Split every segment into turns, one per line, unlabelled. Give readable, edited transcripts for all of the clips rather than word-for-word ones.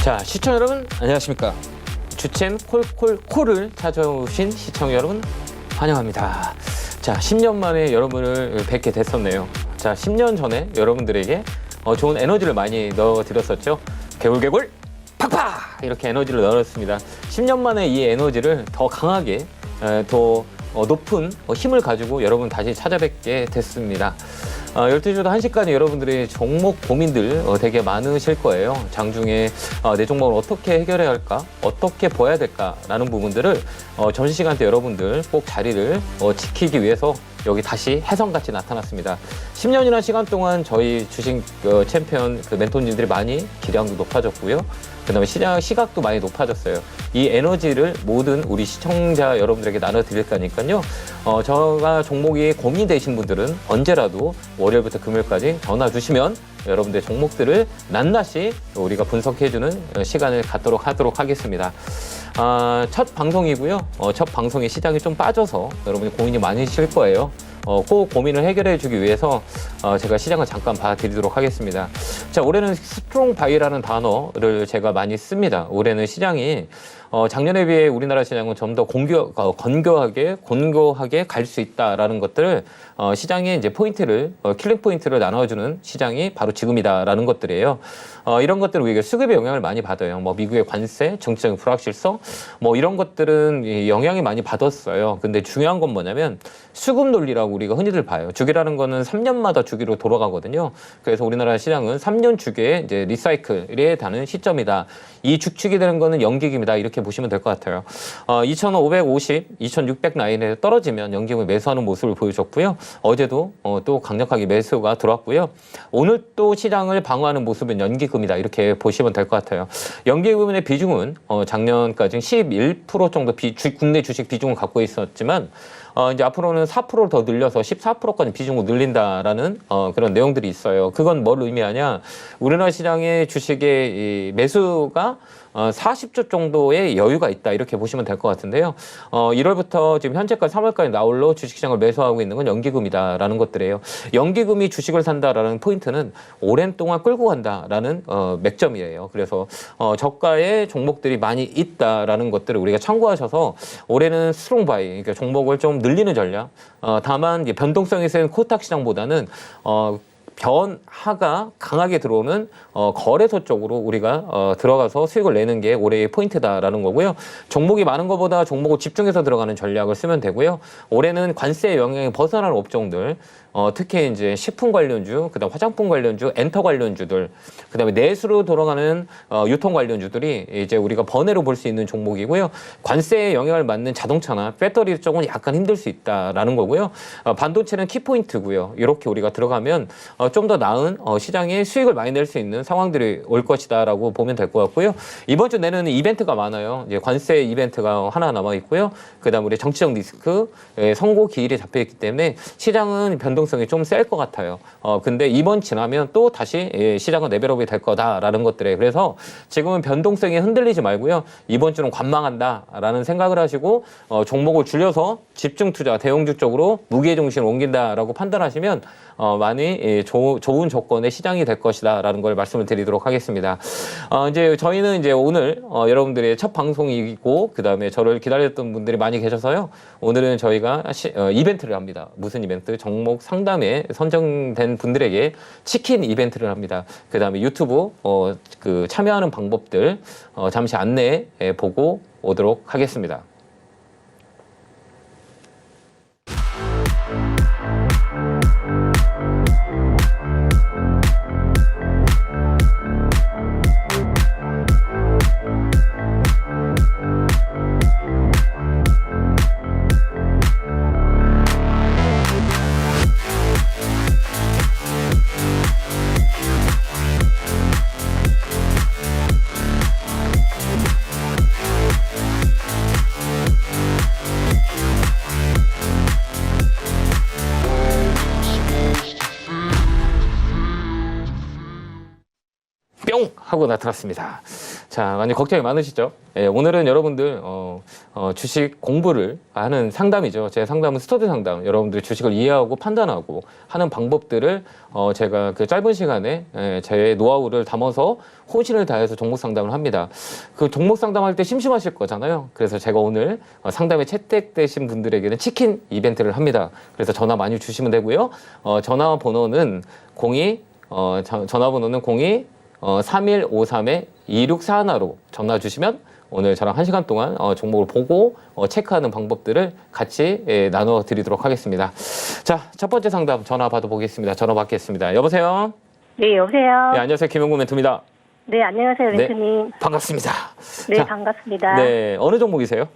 자, 시청자 여러분 안녕하십니까. 주챔 콜콜콜을 찾아오신 시청자 여러분 환영합니다. 자, 10년 만에 여러분을 뵙게 됐었네요. 자, 10년 전에 여러분들에게 좋은 에너지를 많이 넣어드렸었죠. 개굴개굴 팍팍 이렇게 에너지를 넣었습니다. 10년 만에 이 에너지를 더 강하게 더 높은 힘을 가지고 여러분 다시 찾아뵙게 됐습니다. 12시부터 1시까지 여러분들의 종목 고민들 되게 많으실 거예요. 장중에 내 종목을 어떻게 해결해야 할까? 어떻게 봐야 될까? 라는 부분들을 점심시간 때 여러분들 꼭 자리를 지키기 위해서 여기 다시 혜성같이 나타났습니다. 10년이라는 시간 동안 저희 주식 챔피언 멘토님들이 많이 기량도 높아졌고요. 그 다음에 시각도 많이 높아졌어요. 이 에너지를 모든 우리 시청자 여러분들에게 나눠드릴 거니까요. 제가 종목이 고민되신 분들은 언제라도 월요일부터 금요일까지 전화 주시면 여러분들의 종목들을 낱낱이 우리가 분석해주는 시간을 갖도록 하도록 하겠습니다. 첫 방송이고요. 첫 방송에 시장이 좀 빠져서 여러분이 고민이 많으실 거예요. 그 고민을 해결해 주기 위해서 제가 시장을 잠깐 봐드리도록 하겠습니다. 자, 올해는 스트롱 바이라는 단어를 제가 많이 씁니다. 올해는 시장이 작년에 비해 우리나라 시장은 좀 더 건교하게 갈 수 있다라는 것들을 시장의 이제 포인트를 킬링 포인트를 나눠주는 시장이 바로 지금이다라는 것들이에요. 이런 것들은 우리가 수급에 영향을 많이 받아요. 뭐 미국의 관세, 정치적인 불확실성, 뭐 이런 것들은 영향이 많이 받았어요. 근데 중요한 건 뭐냐면 수급 논리라고 우리가 흔히들 봐요. 주기라는 거는 3년마다 주기로 돌아가거든요. 그래서 우리나라 시장은 3년 주기에 이제 리사이클에 닿는 시점이다. 이 축축이 되는 거는 연기금이다. 이렇게 보시면 될 것 같아요. 2,550, 2,600 라인에 떨어지면 연기금이 매수하는 모습을 보여줬고요. 어제도 또 강력하게 매수가 들어왔고요. 오늘 또 시장을 방어하는 모습은 연기금이다. 이렇게 보시면 될 것 같아요. 연기금의 비중은 작년까지 11% 정도 국내 주식 비중을 갖고 있었지만 이제 앞으로는 4%를 더 늘려서 14%까지 비중을 늘린다라는 그런 내용들이 있어요. 그건 뭘 의미하냐? 우리나라 시장의 주식의 이 매수가 40조 정도의 여유가 있다. 이렇게 보시면 될 것 같은데요. 1월부터 지금 현재까지 3월까지 나홀로 주식시장을 매수하고 있는 건 연기금이다라는 것들이에요. 연기금이 주식을 산다라는 포인트는 오랜 동안 끌고 간다라는 맥점이에요. 그래서 저가의 종목들이 많이 있다라는 것들을 우리가 참고하셔서 올해는 스트롱 바이, 그러니까 종목을 좀 늘리는 전략. 다만 이제 변동성이 센 코스닥 시장보다는 변화가 강하게 들어오는 거래소 쪽으로 우리가 들어가서 수익을 내는 게 올해의 포인트다라는 거고요. 종목이 많은 것보다 종목을 집중해서 들어가는 전략을 쓰면 되고요. 올해는 관세의 영향이 벗어나는 업종들, 특히 이제 식품 관련주, 그다음 화장품 관련주, 엔터 관련주들, 그다음에 내수로 돌아가는 유통 관련주들이 이제 우리가 번외로 볼 수 있는 종목이고요. 관세의 영향을 받는 자동차나 배터리 쪽은 약간 힘들 수 있다라는 거고요. 반도체는 키포인트고요. 이렇게 우리가 들어가면 좀 더 나은 시장에 수익을 많이 낼 수 있는 상황들이 올 것이다라고 보면 될 것 같고요. 이번 주 내는 이벤트가 많아요. 이제 관세 이벤트가 하나 남아 있고요. 그다음 우리 정치적 리스크, 선고 기일이 잡혀 있기 때문에 시장은 변동성이 좀 셀 것 같아요. 근데 이번 지나면 또 다시 시장은 레벨업이 될 거다라는 것들에 그래서 지금은 변동성이 흔들리지 말고요. 이번 주는 관망한다라는 생각을 하시고 종목을 줄여서 집중 투자, 대형주 쪽으로 무게 중심을 옮긴다라고 판단하시면 많이 좋은 조건의 시장이 될 것이다라는 걸 말씀을 드리도록 하겠습니다. 이제 저희는 이제 오늘 여러분들의 첫 방송이고 그다음에 저를 기다렸던 분들이 많이 계셔서요. 오늘은 저희가 이벤트를 합니다. 무슨 이벤트? 종목 상담에 선정된 분들에게 치킨 이벤트를 합니다. 그다음에 유튜브 참여하는 방법들 잠시 안내해 보고 오도록 하겠습니다. 하고 나타났습니다. 자, 많이 걱정이 많으시죠? 예, 오늘은 여러분들 주식 공부를 하는 상담이죠. 제 상담은 스터디 상담. 여러분들 주식을 이해하고 판단하고 하는 방법들을 제가 그 짧은 시간에 제 노하우를 담아서 혼신을 다해서 종목 상담을 합니다. 그 종목 상담할 때 심심하실 거잖아요. 그래서 제가 오늘 상담에 채택되신 분들에게는 치킨 이벤트를 합니다. 그래서 전화 많이 주시면 되고요. 전화번호는 3153-2641로 전화 주시면 오늘 저랑 1시간 동안 종목을 보고 체크하는 방법들을 같이 나눠 드리도록 하겠습니다. 자, 첫 번째 상담 전화 받아보겠습니다. 전화 받겠습니다. 여보세요?
네, 여보세요?
네, 안녕하세요. 김용구 멘토입니다.
네, 안녕하세요, 멘토님.
네, 반갑습니다.
네,
자,
반갑습니다.
네, 어느 종목이세요?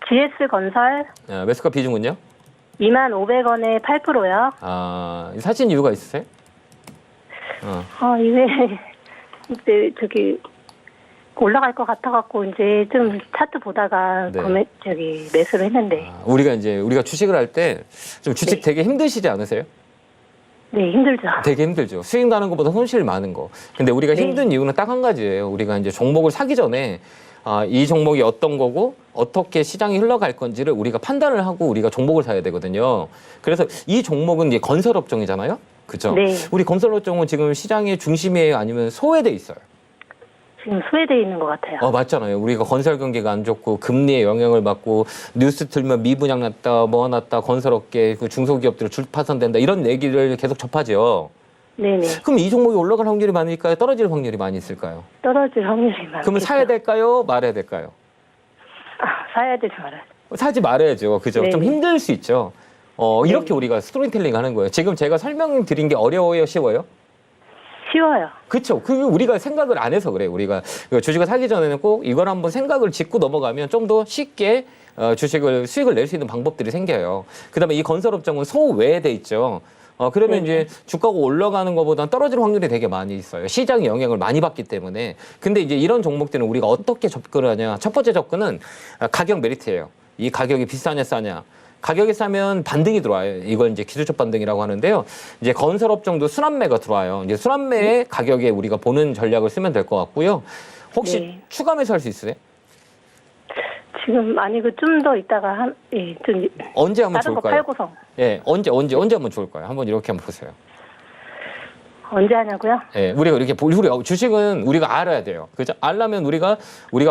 GS건설
매수가 비중은요?
25,000원에 8%요.
아, 사신 이유가 있으세요?
이게, 이제 올라갈 것 같아갖고, 이제 좀 차트 보다가
네.
매수를 했는데.
우리가 주식을 할 때 좀 주식
네.
되게 힘드시지 않으세요?
네, 힘들죠.
되게 힘들죠. 수익 나는 것보다 손실 많은 거. 근데 우리가
네.
힘든 이유는 딱 한 가지예요. 우리가 이제 종목을 사기 전에 이 종목이 어떤 거고 어떻게 시장이 흘러갈 건지를 우리가 판단을 하고 우리가 종목을 사야 되거든요. 그래서 이 종목은 이제 건설업종이잖아요. 그죠?
네.
우리 건설업종은 지금 시장의 중심이에요? 아니면 소외돼 있어요?
지금 소외되어 있는 것 같아요.
맞잖아요. 우리가 건설 경기가 안 좋고 금리의 영향을 받고 뉴스 틀면 미분양 났다, 뭐 났다, 건설업계, 그 중소기업들 줄 파산된다 이런 얘기를 계속 접하죠.
네네.
그럼 이 종목이 올라갈 확률이 많을까요? 떨어질 확률이 많이 있을까요?
떨어질 확률이 많겠죠.
그러면 사야 될까요? 말아야 될까요?
사야 되지 말아요.
사지 말아야죠. 그죠? 좀
네네.
힘들 수 있죠. 이렇게
네네.
우리가 스토리텔링 하는 거예요. 지금 제가 설명드린 게 어려워요? 쉬워요?
쉬워요.
그렇죠. 그 우리가 생각을 안 해서 그래요. 우리가 주식을 사기 전에는 꼭 이걸 한번 생각을 짚고 넘어가면 좀 더 쉽게 수익을 낼 수 있는 방법들이 생겨요. 그다음에 이 건설업종은 소외돼 있죠. 그러면
네네.
이제 주가가 올라가는 것보다는 떨어질 확률이 되게 많이 있어요. 시장의 영향을 많이 받기 때문에. 근데 이제 이런 종목들은 우리가 어떻게 접근을 하냐. 첫 번째 접근은 가격 메리트예요. 이 가격이 비싸냐 싸냐. 가격이 싸면 반등이 들어와요. 이걸 이제 기술적 반등이라고 하는데요. 이제 건설업종도 순환매가 들어와요. 이제 순환매의 가격에 우리가 보는 전략을 쓰면 될 것 같고요. 혹시
네.
추가 매수할 수 있으세요?
지금 아니고 좀 더 있다가 좀
언제 하면
다른 거
좋을까요?
팔고서.
예, 언제 하면 좋을까요? 한번 이렇게 한번 보세요.
언제 하냐고요?
예, 우리가 이렇게 우리 주식은 우리가 알아야 돼요. 그죠? 알려면 우리가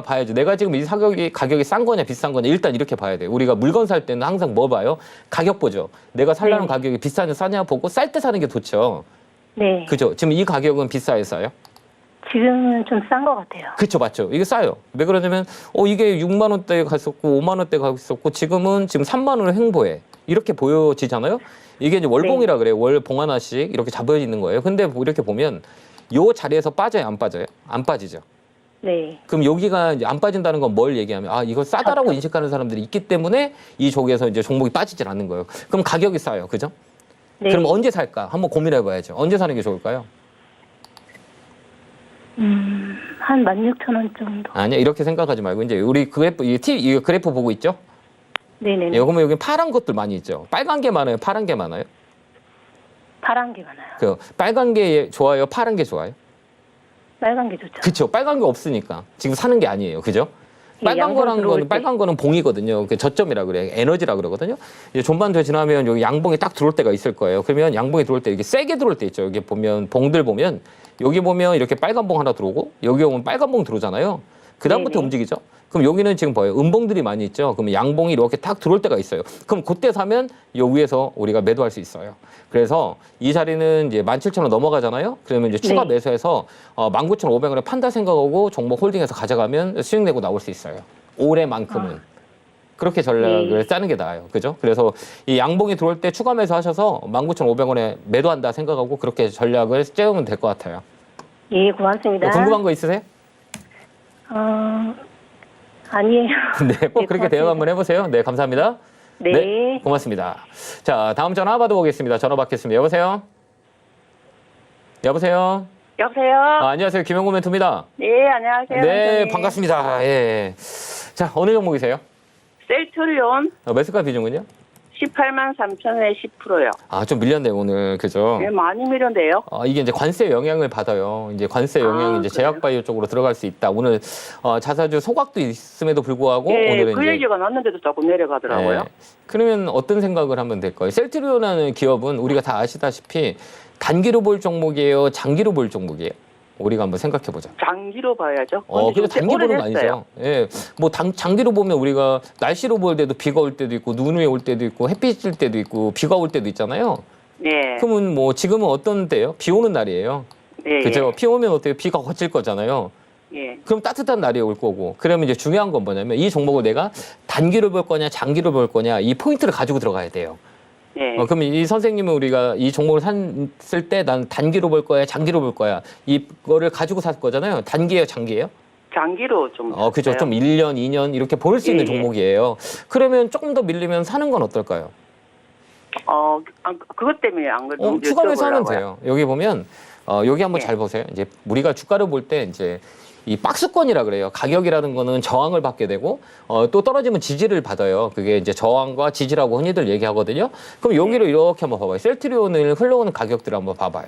봐야죠. 내가 지금 이 가격이 싼 거냐 비싼 거냐 일단 이렇게 봐야 돼요. 우리가 물건 살 때는 항상 뭐 봐요? 가격 보죠. 내가 살려는
네.
가격이 비싸냐 싸냐 보고 쌀 때 사는 게 좋죠.
네.
그죠? 지금 이 가격은 비싸요, 싸요?
지금은 좀 싼 것 같아요.
그쵸, 맞죠? 이게 싸요. 왜 그러냐면, 이게 6만 원대에 갔었고, 5만 원대에 갔었고, 지금 3만 원을 횡보해. 이렇게 보여지잖아요? 이게 이제 월봉이라 그래요. 월봉 하나씩 이렇게 잡혀있는 거예요. 근데 이렇게 보면, 요 자리에서 빠져요, 안 빠져요? 안 빠지죠.
네.
그럼 여기가 이제 안 빠진다는 건 뭘 얘기하면, 이거 싸다라고 인식하는 사람들이 있기 때문에 이 쪽에서 이제 종목이 빠지질 않는 거예요. 그럼 가격이 싸요. 그죠?
네.
그럼 언제 살까? 한번 고민해 봐야죠. 언제 사는 게 좋을까요?
한 16,000원 정도.
아니야, 이렇게 생각하지 말고, 이제 우리 이 그래프 보고 있죠?
네네네.
예, 그러면 여기 파란 것들 많이 있죠. 빨간 게 많아요. 파란 게 많아요.
파란 게 많아요.
그 빨간 게 좋아요. 파란 게 좋아요.
빨간 게 좋죠.
그렇죠. 빨간 게 없으니까 지금 사는 게 아니에요. 그죠? 빨간
양봉 들어올 때.
빨간 거는 봉이거든요. 그 저점이라 그래. 에너지라 그러거든요. 이제 전반도 지나면 여기 양봉이 딱 들어올 때가 있을 거예요. 그러면 양봉이 들어올 때 이게 세게 들어올 때 있죠. 여기 보면 봉들 보면 여기 보면 이렇게 빨간 봉 하나 들어오고 여기 오면 빨간 봉 들어오잖아요. 그다음부터
네네.
움직이죠. 그럼 여기는 지금 뭐예요? 음봉들이 많이 있죠. 그러면 양봉이 이렇게 딱 들어올 때가 있어요. 그럼 그때 사면 요 위에서 우리가 매도할 수 있어요. 그래서 이 자리는 이제 17,000원 넘어가잖아요. 그러면 이제 추가
네.
매수해서 19,500원에 판다 생각하고 종목 홀딩해서 가져가면 수익 내고 나올 수 있어요. 올해만큼은. 그렇게 전략을 짜는 게 나아요. 그죠? 그래서 이 양봉이 들어올 때 추가 매수하셔서 19,500원에 매도한다 생각하고 그렇게 전략을 짜우면 될 것 같아요.
예, 고맙습니다.
궁금한 거 있으세요?
아니에요.
네, 꼭
네,
그렇게 대응 한번 해보세요. 네, 감사합니다.
네.
고맙습니다. 자, 다음 전화 받아보겠습니다. 전화 받겠습니다. 여보세요? 여보세요?
여보세요?
안녕하세요. 김영구 멘토입니다.
네, 안녕하세요.
네,
선생님.
반갑습니다. 예. 자, 어느 종목이세요?
셀트리온
매수가 비중은요?
18만 3천원에 10%요.
아, 좀 밀렸네요, 오늘. 그죠?
예, 많이 밀렸네요.
이게 이제 관세 영향을 받아요. 이제 관세 영향이 이제
그래요?
제약바이오 쪽으로 들어갈 수 있다. 오늘 자사주 소각도 있음에도 불구하고
예,
오늘은
그
이제
얘기가 났는데도 자꾸 내려가더라고요.
예. 그러면 어떤 생각을 하면 될까요? 셀트리온이라는 기업은 우리가 다 아시다시피 단기로 볼 종목이에요, 장기로 볼 종목이에요. 우리가 한번 생각해 보자.
장기로 봐야죠.
근데 단기 보는 거
오래됐어요.
아니죠. 예. 뭐 장기로 보면 우리가 날씨로 볼 때도 비가 올 때도 있고 눈이 올 때도 있고 햇빛 질 때도 있고 비가 올 때도 있잖아요.
예.
그러면 뭐 지금은 어떤 때요? 비 오는 날이에요.
예,
그죠? 비 오면 어때요? 비가 거칠 거잖아요.
예.
그럼 따뜻한 날이 올 거고. 그러면 이제 중요한 건 뭐냐면 이 종목을 내가 단기로 볼 거냐, 장기로 볼 거냐 이 포인트를 가지고 들어가야 돼요.
예.
그럼 이 선생님은 우리가 이 종목을 샀을 때 난 단기로 볼 거야, 장기로 볼 거야. 이거를 가지고 살 거잖아요. 단기예요, 장기예요?
장기로 좀.
그죠.
샀어요.
좀 1년, 2년 이렇게 볼 수 있는
예, 예.
종목이에요. 그러면 조금 더 밀리면 사는 건 어떨까요?
그것 때문에 안 그래도
추가해서 하면
여쭤보려고요.
돼요. 여기 보면 여기 한번
예.
잘 보세요. 이제 우리가 주가를 볼 때 이제 이 박스권이라 그래요. 가격이라는 거는 저항을 받게 되고 또 떨어지면 지지를 받아요. 그게 이제 저항과 지지라고 흔히들 얘기하거든요. 그럼 여기를 이렇게 한번 봐봐요. 셀트리온을 흘러오는 가격들을 한번 봐봐요.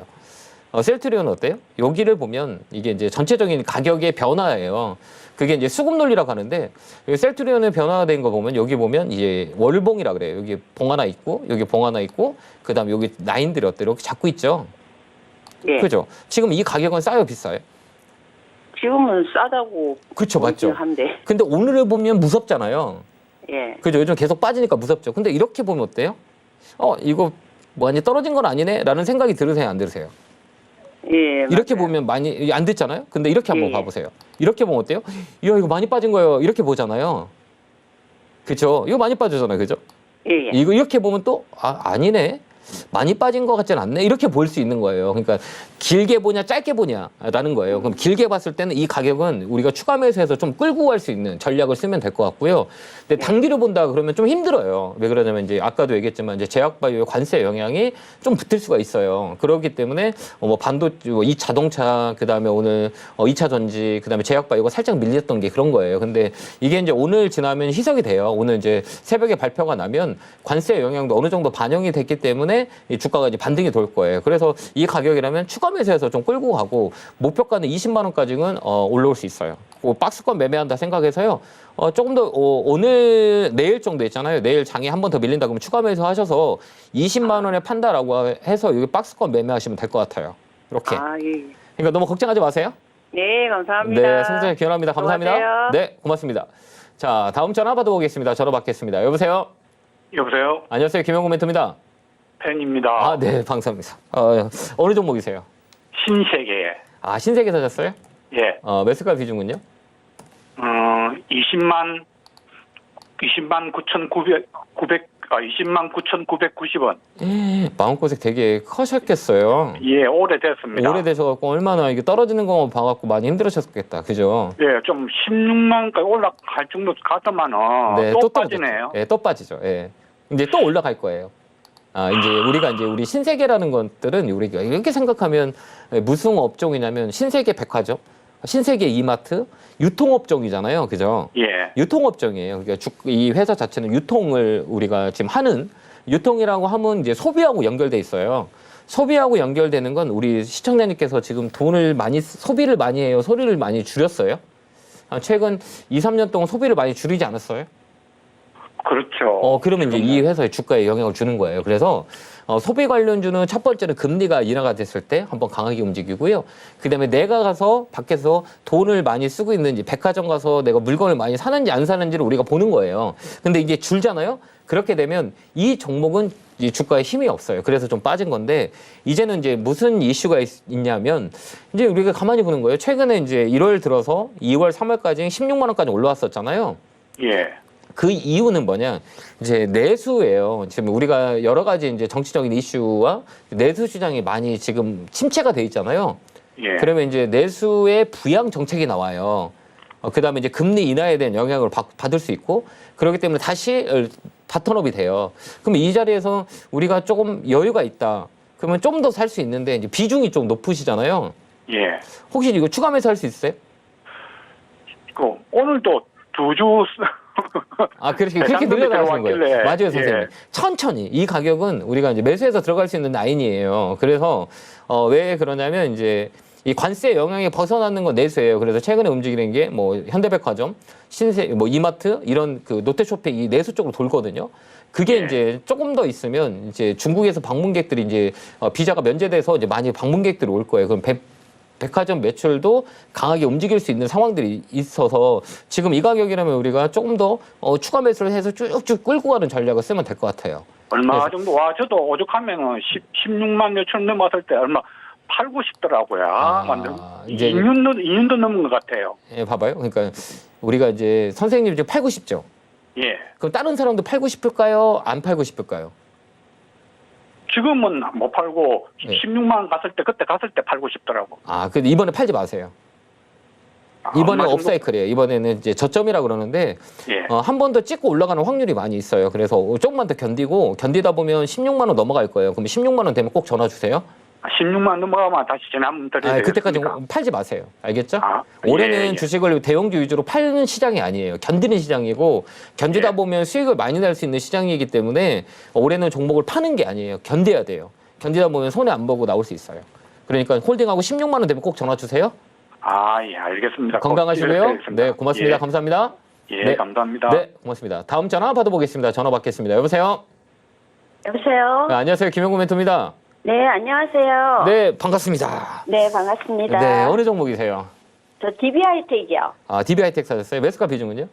셀트리온 어때요? 여기를 보면 이게 이제 전체적인 가격의 변화예요. 그게 이제 수급 논리라고 하는데 셀트리온의 변화된 거 보면 여기 보면 이제 월봉이라 그래요. 여기 봉 하나 있고 여기 봉 하나 있고 그다음 여기 라인들이 어때요? 이렇게 잡고 있죠.
예.
그죠? 지금 이 가격은 싸요, 비싸요?
지금은 싸다고.
그쵸, 맞죠?
보이긴 한데.
근데 오늘을 보면 무섭잖아요.
예.
그죠? 요즘 계속 빠지니까 무섭죠. 근데 이렇게 보면 어때요? 이거 많이 떨어진 건 아니네? 라는 생각이 들으세요, 안 들으세요?
예.
이렇게
맞아요.
보면 많이 안 듣잖아요? 근데 이렇게 한번
예.
봐보세요. 이렇게 보면 어때요? 이거 많이 빠진 거예요. 이렇게 보잖아요. 그죠? 이거 많이 빠졌잖아요. 그죠?
예. 예.
이거 이렇게 보면 또, 아니네? 많이 빠진 것 같진 않네? 이렇게 볼 수 있는 거예요. 그러니까 길게 보냐, 짧게 보냐라는 거예요. 그럼 길게 봤을 때는 이 가격은 우리가 추가 매수해서 좀 끌고 갈 수 있는 전략을 쓰면 될 것 같고요. 근데 단기로 본다 그러면 좀 힘들어요. 왜 그러냐면 이제 아까도 얘기했지만 이제 제약바이오의 관세 영향이 좀 붙을 수가 있어요. 그렇기 때문에 뭐 반도체, 이 자동차, 그 다음에 오늘 2차 전지, 그 다음에 제약바이오가 살짝 밀렸던 게 그런 거예요. 근데 이게 이제 오늘 지나면 희석이 돼요. 오늘 이제 새벽에 발표가 나면 관세 영향도 어느 정도 반영이 됐기 때문에 이 주가가 이제 반등이 돌 거예요. 그래서 이 가격이라면 추가 매수해서 좀 끌고 가고 목표가는 20만 원까지는 올라올 수 있어요. 박스권 매매한다 생각해서요. 조금 더 내일 정도 있잖아요. 내일 장이 한 번 더 밀린다 그러면 추가 매수 하셔서 20만 원에 판다라고 해서 여기 박스권 매매하시면 될 것 같아요. 이렇게.
예.
그러니까 너무 걱정하지 마세요.
네, 감사합니다.
네, 성장에 기원합니다. 감사합니다.
수고하세요.
네, 고맙습니다. 자, 다음 전화 받아보겠습니다. 전화 받겠습니다. 여보세요.
여보세요?
안녕하세요. 김영구 멘토입니다.
팬입니다.
네, 감사합니다. 어느 종목이세요?
신세계.
신세계 사셨어요?
예.
매수가 비중은요?
20만 9,990원.
마음고생 되게 커셨겠어요.
예, 오래됐습니다.
오래되셔갖고 얼마나 이게 떨어지는 것만 봐갖고 많이 힘들으셨겠다. 그죠?
예, 좀 16만까지 올라갈 정도 갔더만은 또
떨어졌죠.
빠지네요.
네, 또 빠지죠. 예. 이제 또 올라갈 거예요. 이제 우리 신세계라는 것들은 우리가 이렇게 생각하면 무슨 업종이냐면 신세계 백화점, 신세계 이마트, 유통업종이잖아요. 그죠?
예.
유통업종이에요. 그러니까 이 회사 자체는 유통을 우리가 지금 하는 유통이라고 하면 이제 소비하고 연결돼 있어요. 소비하고 연결되는 건 우리 시청자님께서 지금 소비를 많이 해요. 소비를 많이 줄였어요. 최근 2, 3년 동안 소비를 많이 줄이지 않았어요?
그렇죠.
그러면 이제 이 회사의 주가에 영향을 주는 거예요. 그래서 소비 관련주는 첫 번째는 금리가 인하가 됐을 때 한번 강하게 움직이고요. 그다음에 내가 가서 밖에서 돈을 많이 쓰고 있는지 백화점 가서 내가 물건을 많이 사는지 안 사는지를 우리가 보는 거예요. 근데 이게 줄잖아요. 그렇게 되면 이 종목은 이 주가에 힘이 없어요. 그래서 좀 빠진 건데 이제는 이제 무슨 이슈가 있냐면 이제 우리가 가만히 보는 거예요. 최근에 이제 1월 들어서 2월, 3월까지 16만 원까지 올라왔었잖아요.
예.
그 이유는 뭐냐? 이제 내수예요. 지금 우리가 여러 가지 이제 정치적인 이슈와 내수 시장이 많이 지금 침체가 돼 있잖아요.
예.
그러면 이제 내수의 부양 정책이 나와요. 그다음에 이제 금리 인하에 대한 영향을 받을 수 있고 그렇기 때문에 다시 바턴업이 돼요. 그럼 이 자리에서 우리가 조금 여유가 있다. 그러면 좀 더 살 수 있는데 이제 비중이 좀 높으시잖아요.
예.
혹시 이거 추가 매수할 수 있어요?
오늘도 두 주
그렇게
대상금이
늘려나가시는 거예요.
들어왔길래.
맞아요, 선생님.
예.
천천히. 이 가격은 우리가 이제 매수해서 들어갈 수 있는 라인이에요. 그래서, 왜 그러냐면 이제 이 관세 영향에 벗어나는 건 내수예요. 그래서 최근에 움직이는 게 뭐 현대백화점, 신세, 뭐 이마트 이런 그 롯데쇼핑 이 내수 쪽으로 돌거든요. 그게
예.
이제 조금 더 있으면 이제 중국에서 방문객들이 이제 비자가 면제돼서 이제 많이 방문객들이 올 거예요. 그럼 백화점 매출도 강하게 움직일 수 있는 상황들이 있어서 지금 이 가격이라면 우리가 조금 더 추가 매수를 해서 쭉쭉 끌고 가는 전략을 쓰면 될 것 같아요.
얼마 정도? 와, 저도 오죽하면은 16만 몇천 넘었을 때 얼마 팔고 싶더라고요.
이제
2년도 넘은 것 같아요.
예, 봐봐요. 그러니까 우리가 이제 선생님 지금 팔고 싶죠.
예.
그럼 다른 사람도 팔고 싶을까요? 안 팔고 싶을까요?
지금은 못 팔고
네.
16만 그때 갔을 때 팔고 싶더라고.
근데 이번에 팔지 마세요. 이번에
얼마 정도?
업사이클이에요. 이번에는 이제 저점이라 그러는데
예.
한 번 더 찍고 올라가는 확률이 많이 있어요. 그래서 조금만 더 견디다 보면 16만 원 넘어갈 거예요. 그럼 16만 원 되면 꼭 전화 주세요.
16만 넘어가면 다시 전화 한번 드려야
그때까지
되겠습니까?
팔지 마세요. 알겠죠?
예,
올해는
예.
주식을 대형주 위주로 파는 시장이 아니에요. 견디는 시장이고 견디다
예.
보면 수익을 많이 낼 수 있는 시장이기 때문에 올해는 종목을 파는 게 아니에요. 견뎌야 돼요. 견디다 보면 손해 안 보고 나올 수 있어요. 그러니까 홀딩하고 16만 원 되면 꼭 전화 주세요.
예, 알겠습니다.
건강하시고요.
꼭 드리겠습니다.
네, 고맙습니다.
예.
감사합니다.
예,
네.
감사합니다.
네, 고맙습니다. 다음 전화 받아보겠습니다. 전화 받겠습니다. 여보세요?
여보세요?
네, 안녕하세요. 김영구 멘토입니다.
네, 안녕하세요.
네, 반갑습니다.
네, 반갑습니다.
네, 어느 종목이세요?
저 DB하이텍이요.
DB하이텍 사셨어요? 매수가 비중은요?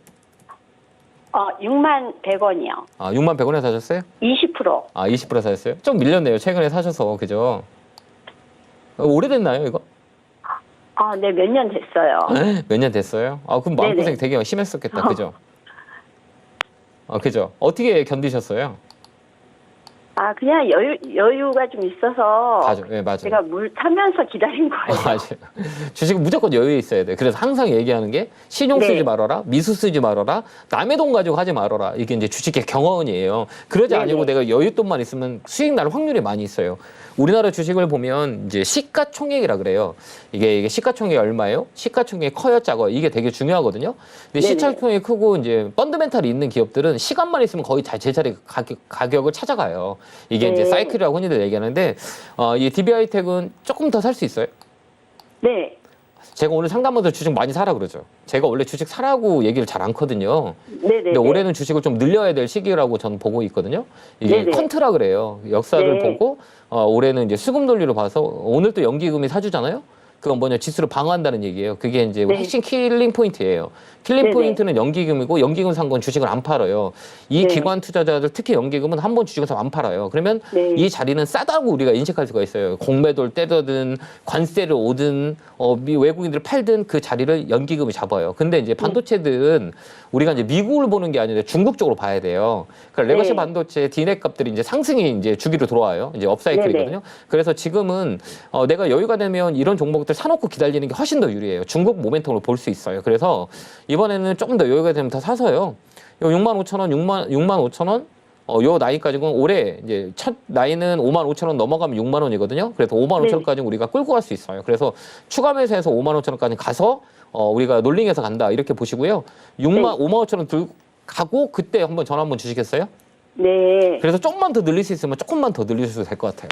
6만 100원이요.
6만 100원에 사셨어요?
20%.
20% 사셨어요? 좀 밀렸네요. 최근에 사셔서, 그죠? 오래됐나요, 이거?
네, 몇 년 됐어요.
몇 년 됐어요? 그럼 마음고생
네네.
되게 심했었겠다, 그죠? 그죠? 어떻게 견디셨어요?
그냥 여유가 좀 있어서
맞아요.
제가 물 타면서 기다린 거예요.
맞아요. 주식은 무조건 여유 있어야 돼. 그래서 항상 얘기하는 게 신용 쓰지
네.
말아라, 미수 쓰지 말아라, 남의 돈 가지고 하지 말아라. 이게 이제 주식의 경험이에요. 그러지
네네.
아니고 내가 여윳돈만 있으면 수익 날 확률이 많이 있어요. 우리나라 주식을 보면 이제 시가총액이라 그래요. 이게 시가총액이 얼마예요? 시가총액이 커요, 작아요? 이게 되게 중요하거든요. 근데
네네.
시가총액이 크고 이제 펀드멘탈이 있는 기업들은 시간만 있으면 거의 제자리 가격을 찾아가요. 이게 이제
네.
사이클이라고 흔히들 얘기하는데 이 DB하이텍은 조금 더 살 수 있어요.
네.
제가 오늘 상담원들 주식 많이 사라 그러죠. 제가 원래 주식 사라고 얘기를 잘 않거든요.
네네.
근데 올해는 주식을 좀 늘려야 될 시기라고 저는 보고 있거든요. 이게
네네.
컨트라 그래요. 역사를
네.
보고 올해는 이제 수급 논리로 봐서 오늘 또 연기금이 사주잖아요. 그건 뭐냐 지수를 방어한다는 얘기예요. 그게 이제
네.
핵심 킬링 포인트예요. 킬링
네네.
포인트는 연기금이고 연기금 산 건 주식을 안 팔아요. 이
네.
기관 투자자들 특히 연기금은 한 번 주식을 사면 안 팔아요. 그러면
네.
이 자리는 싸다고 우리가 인식할 수가 있어요. 공매도를 떼든 관세를 오든 외국인들을 팔든 그 자리를 연기금이 잡아요. 근데 이제 반도체들은 우리가 이제 미국을 보는 게 아니라 중국 쪽으로 봐야 돼요. 그러니까 레거시
네.
반도체 디넷 값들이 이제 상승이 이제 주기로 들어와요. 이제 업사이클이거든요. 그래서 지금은 내가 여유가 되면 이런 종목들 사놓고 기다리는 게 훨씬 더 유리해요. 중국 모멘텀을 볼 수 있어요. 그래서 이번에는 조금 더 여유가 되면 더 사서요. 요 65,000원, 65,000원 요 나이까지는 올해 이제 첫 나이는 55,000원 넘어가면 6만 원이거든요. 그래서 55,000원까지 우리가 끌고 갈 수 있어요. 그래서 추가 매수해서 55,000원까지 가서 우리가 놀링해서 간다 이렇게 보시고요. 55,000원 들고 가고 그때 한번 전화 한번 주시겠어요?
네.
그래서 조금만 더 늘릴 수 있으면 조금만 더 늘리셔도 될 것 같아요.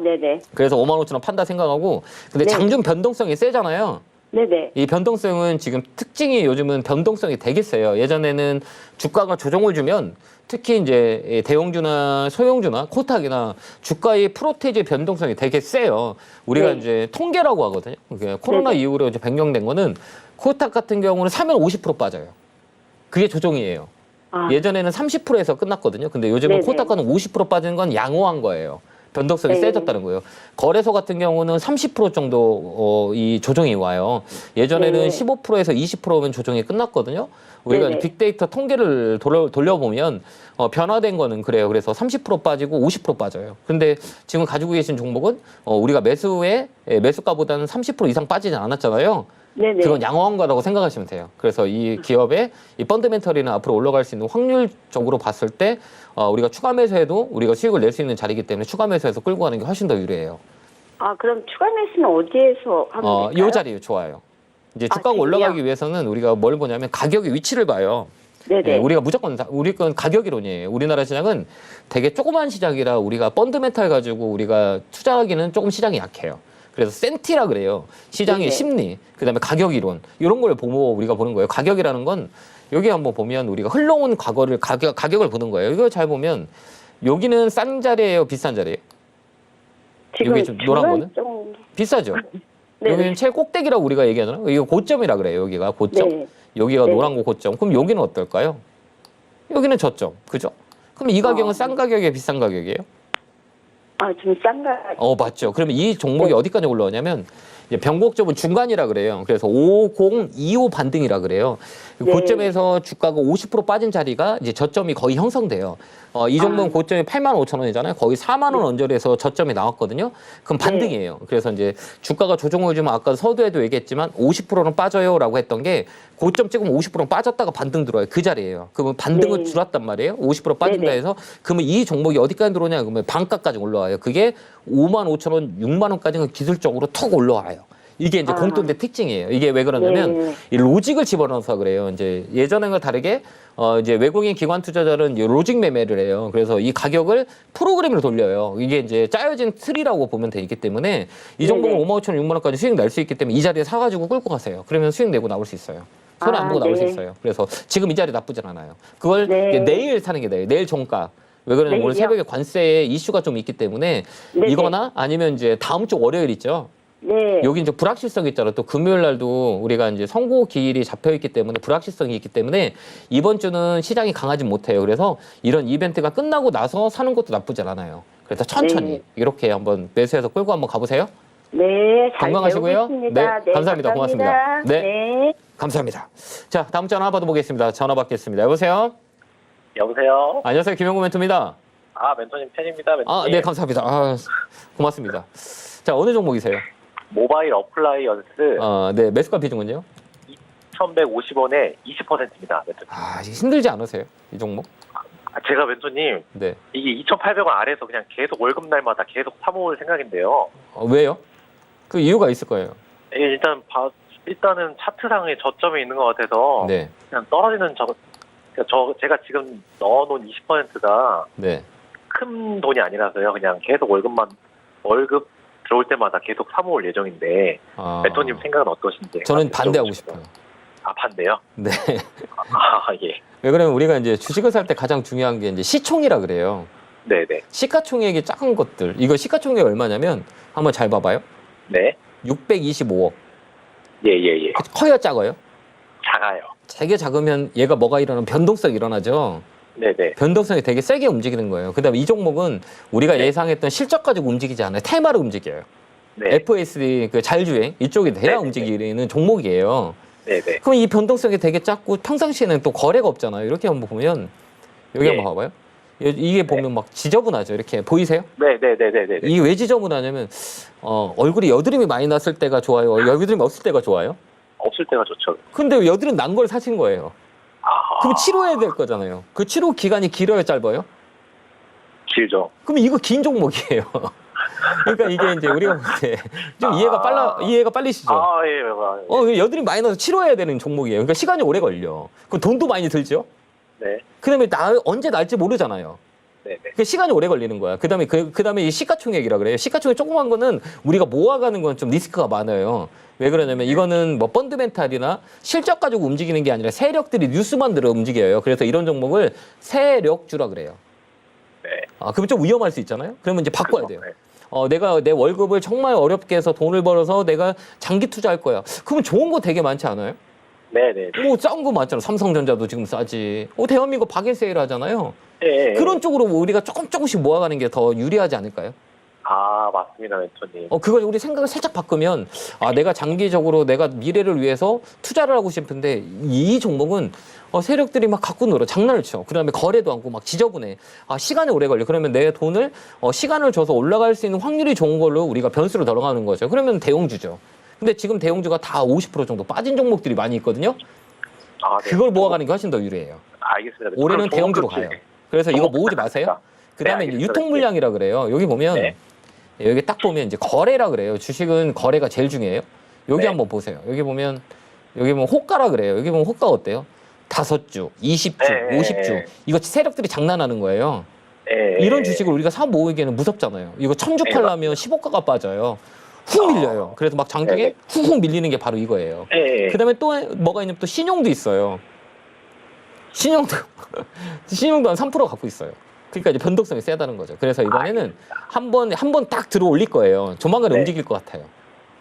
네네.
그래서 55,000원 판다 생각하고 근데
네.
장중 변동성이 세잖아요.
네네.
이 변동성은 지금 특징이 요즘은 변동성이 되게 세요. 예전에는 주가가 조정을 주면 특히 이제 대형주나 소형주나 코스닥이나 주가의 프로테이지 변동성이 되게 세요. 우리가
네.
이제 통계라고 하거든요. 그러니까 코로나
네네.
이후로 이제 변경된 거는 코스닥 같은 경우는 사면 50% 빠져요. 그게 조정이에요. 예전에는 30%에서 끝났거든요. 근데 요즘은
네네.
코스닥가는 50% 빠진 건 양호한 거예요. 변동성이
네.
세졌다는 거예요. 거래소 같은 경우는 30% 정도 이 조정이 와요. 예전에는
네.
15%에서 20%면 조정이 끝났거든요. 우리가
네네.
빅데이터 통계를 돌려보면 변화된 거는 그래요. 그래서 30% 빠지고 50% 빠져요. 근데 지금 가지고 계신 종목은 우리가 매수가보다는 30% 이상 빠지지 않았잖아요.
네네.
그건 양호한 거라고 생각하시면 돼요. 그래서 이 기업의 이 펀더멘털이나 앞으로 올라갈 수 있는 확률적으로 봤을 때 우리가 추가 매수해도 우리가 수익을 낼 수 있는 자리이기 때문에 추가 매수해서 끌고 가는 게 훨씬 더 유리해요.
그럼 추가 매수는 어디에서 하면 될까요?
이 자리 좋아요. 이제 주가가
지금요?
올라가기 위해서는 우리가 뭘 보냐면 가격의 위치를 봐요.
네네.
우리가 무조건 우리 건 가격 이론이에요. 우리나라 시장은 되게 조그만 시장이라 우리가 펀드멘탈 가지고 우리가 투자하기는 조금 시장이 약해요. 그래서 센티라 그래요. 시장의
네네.
심리, 그다음에 가격 이론 이런 걸 보고 우리가 보는 거예요. 가격이라는 건 여기 한번 보면 우리가 흘러온 과거를 가격을 보는 거예요. 이거 잘 보면 여기는 싼 자리예요, 비싼 자리예요?
지금
여기 좀 노란
중간
거는?
정도.
비싸죠.
네.
여기는 최꼭대기라고 우리가 얘기하잖아요. 이거 고점이라 그래요. 여기가 고점.
네.
여기가
네.
노란 거 고점. 그럼 여기는 어떨까요? 여기는 저점. 그죠? 그럼 이 가격은 싼 가격이에요, 비싼 가격이에요?
아, 좀 싼가?
맞죠. 그러면 이 종목이
네.
어디까지 올라오냐면 이제 변곡점은 중간이라 그래요. 그래서 5025 반등이라 그래요.
네.
고점에서 주가가 50% 빠진 자리가 이제 저점이 거의 형성돼요. 이 종목은 고점이 85,000원이잖아요. 거의 4만 원 언저리에서 저점이 나왔거든요. 그럼 반등이에요. 그래서 이제 주가가 조정을 주면 아까 서두에도 얘기했지만 50%는 빠져요라고 했던 게 고점 찍으면 50%는 빠졌다가 반등 들어와요. 그 자리예요. 그러면 반등을
네.
줄었단 말이에요. 50% 빠진다
네네.
해서 그러면 이 종목이 어디까지 들어오냐 그러면 반가까지 올라와요. 그게 55,000원, 6만 원까지는 기술적으로 툭 올라와요. 이게 이제
아.
공통된 특징이에요. 이게 왜 그러냐면
네.
이 로직을 집어넣어서 그래요. 이제 예전과 다르게 이제 외국인 기관 투자자는 이 로직 매매를 해요. 그래서 이 가격을 프로그램으로 돌려요. 이게 이제 짜여진 틀이라고 보면 되기 때문에 이 종목은
네네.
55,000원, 6만 원까지 수익 낼 수 있기 때문에 이 자리에 사가지고 끌고 가세요. 그러면 수익 내고 나올 수 있어요. 손해 안
아,
보고 나올 수
네.
있어요. 그래서 지금 이 자리 나쁘진 않아요. 그걸
네.
이제 내일 사는 게 나아요. 내일 종가. 왜 그러냐면 오늘
내일이요?
새벽에 관세 이슈가 좀 있기 때문에
네네.
이거나 아니면 이제 다음 주 월요일 있죠.
네.
여기 이제 불확실성이 있잖아. 또 금요일 날도 우리가 이제 선고 기일이 잡혀 있기 때문에 불확실성이 있기 때문에 이번 주는 시장이 강하지 못해요. 그래서 이런 이벤트가 끝나고 나서 사는 것도 나쁘지 않아요. 그래서 천천히
네.
이렇게 한번 매수해서 끌고 한번 가보세요.
네, 잘
건강하시고요.
배우겠습니다.
네, 감사합니다. 고맙습니다. 네.
네.
감사합니다. 자, 다음 전화 받아보겠습니다. 전화 받겠습니다. 여보세요?
여보세요?
안녕하세요. 김영구 멘토입니다.
멘토님 팬입니다, 멘토님.
네, 감사합니다. 고맙습니다. 자, 어느 종목이세요?
모바일 어플라이언스
네, 매수가 비중은요?
2,150원에 20%입니다, 멘토님.
이게 힘들지 않으세요? 이 종목?
제가 멘토님,
네.
이게 2,800원 아래에서 그냥 계속 월급날마다 계속 사모을 생각인데요.
왜요? 그 이유가 있을 거예요.
이게 일단은 차트상에 저점이 있는 것 같아서
네.
그냥 떨어지는 제가 지금 넣어놓은 20%가
네.
큰 돈이 아니라서요. 그냥 계속 월급 들어올 때마다 계속 사모을 예정인데 멘토님 생각은 어떠신지?
저는 반대하고 싶어요.
반대요?
네.
예.
왜 그러면 우리가 이제 주식을 살 때 가장 중요한 게 이제 시총이라 그래요.
네네.
시가총액이 작은 것들. 이거 시가총액이 얼마냐면 한번 잘 봐봐요.
네.
625억.
예.
커요, 작아요?
작아요.
되게 작으면 얘가 뭐가 일어나면 변동성이 일어나죠.
네네.
변동성이 되게 세게 움직이는 거예요. 그다음에 이 종목은 우리가 예상했던 실적 가지고 움직이지 않아요. 테마로 움직여요.
네.
FSD 그 자율주행 이쪽이 돼야
네네네.
움직이는 종목이에요.
네네.
그럼 이 변동성이 되게 작고 평상시에는 또 거래가 없잖아요. 이렇게 한번 보면 여기
예.
한번 봐봐요. 이게 보면 막 지저분하죠. 이렇게 보이세요?
네네네네네.
이게 왜 지저분하냐면 얼굴이 여드름이 많이 났을 때가 좋아요. 여드름이 없을 때가 좋아요.
없을 때가 좋죠.
근데 여드름 난 걸 사신 거예요.
아,
그럼 치료해야 될 거잖아요. 그 치료 기간이 길어요, 짧아요?
길죠.
그럼 이거 긴 종목이에요. 그러니까 이게 이제 우리가 볼 때 좀 이해가 빨리시죠?
예.
여드름 많이 나서 치료해야 되는 종목이에요. 그러니까 시간이 오래 걸려. 그럼 돈도 많이 들죠?
네.
그다음에 언제 날지 모르잖아요.
네네.
그 시간이 오래 걸리는 거야. 그다음에 그다음에 이 시가총액이라 그래요. 시가총액 조그만 거는 우리가 모아가는 건 좀 리스크가 많아요. 왜 그러냐면 이거는 뭐 펀드멘탈이나 실적 가지고 움직이는 게 아니라 세력들이 뉴스만 들어 움직여요. 그래서 이런 종목을 세력주라 그래요.
네.
그러면 좀 위험할 수 있잖아요. 그러면 이제 바꿔야 돼요.
네.
내가 내 월급을 정말 어렵게 해서 돈을 벌어서 내가 장기 투자할 거야. 그러면 좋은 거 되게 많지 않아요?
네네.
뭐 싼 거 많잖아. 삼성전자도 지금 싸지. 대한민국 박일 세일 하잖아요.
예.
그런 쪽으로 우리가 조금씩 모아가는 게 더 유리하지 않을까요?
맞습니다, 멘토님.
그걸 우리 생각을 살짝 바꾸면 내가 장기적으로 내가 미래를 위해서 투자를 하고 싶은데 이 종목은 세력들이 막 갖고 놀아 장난을 쳐. 그다음에 거래도 않고 막 지저분해. 시간이 오래 걸려. 그러면 내 돈을 시간을 줘서 올라갈 수 있는 확률이 좋은 걸로 우리가 변수를 들어가는 거죠. 그러면 대형주죠. 근데 지금 대형주가 다 50% 정도 빠진 종목들이 많이 있거든요.
네.
그걸 모아가는 게 훨씬 더 유리해요.
알겠습니다.
올해는
그럼
대형주로
종목같이
가요. 그래서 이거 모으지 마세요. 그다음에
네,
이제
알겠습니다.
유통 물량이라 그래요. 여기 보면
네.
여기 딱 보면 이제 거래라 그래요. 주식은 거래가 제일 중요해요. 여기
네.
한번 보세요. 여기 보면 호가라 그래요. 여기 보면 호가 어때요? 5주, 20주,
네.
50주 이거 세력들이 장난하는 거예요.
예.
이런 주식을 우리가 사 모으기에는 무섭잖아요. 이거 1000주
네,
팔려면 15가가 빠져요. 훅 밀려요. 그래서 막 장중에
네.
훅 밀리는 게 바로 이거예요.
예.
그다음에 또 뭐가 있냐면 또 신용도 있어요. 신용도 한 3% 갖고 있어요. 그러니까 이제 변동성이 세다는 거죠. 그래서 이번에는 한 번 딱 들어 올릴 거예요. 조만간에
네.
움직일 것 같아요.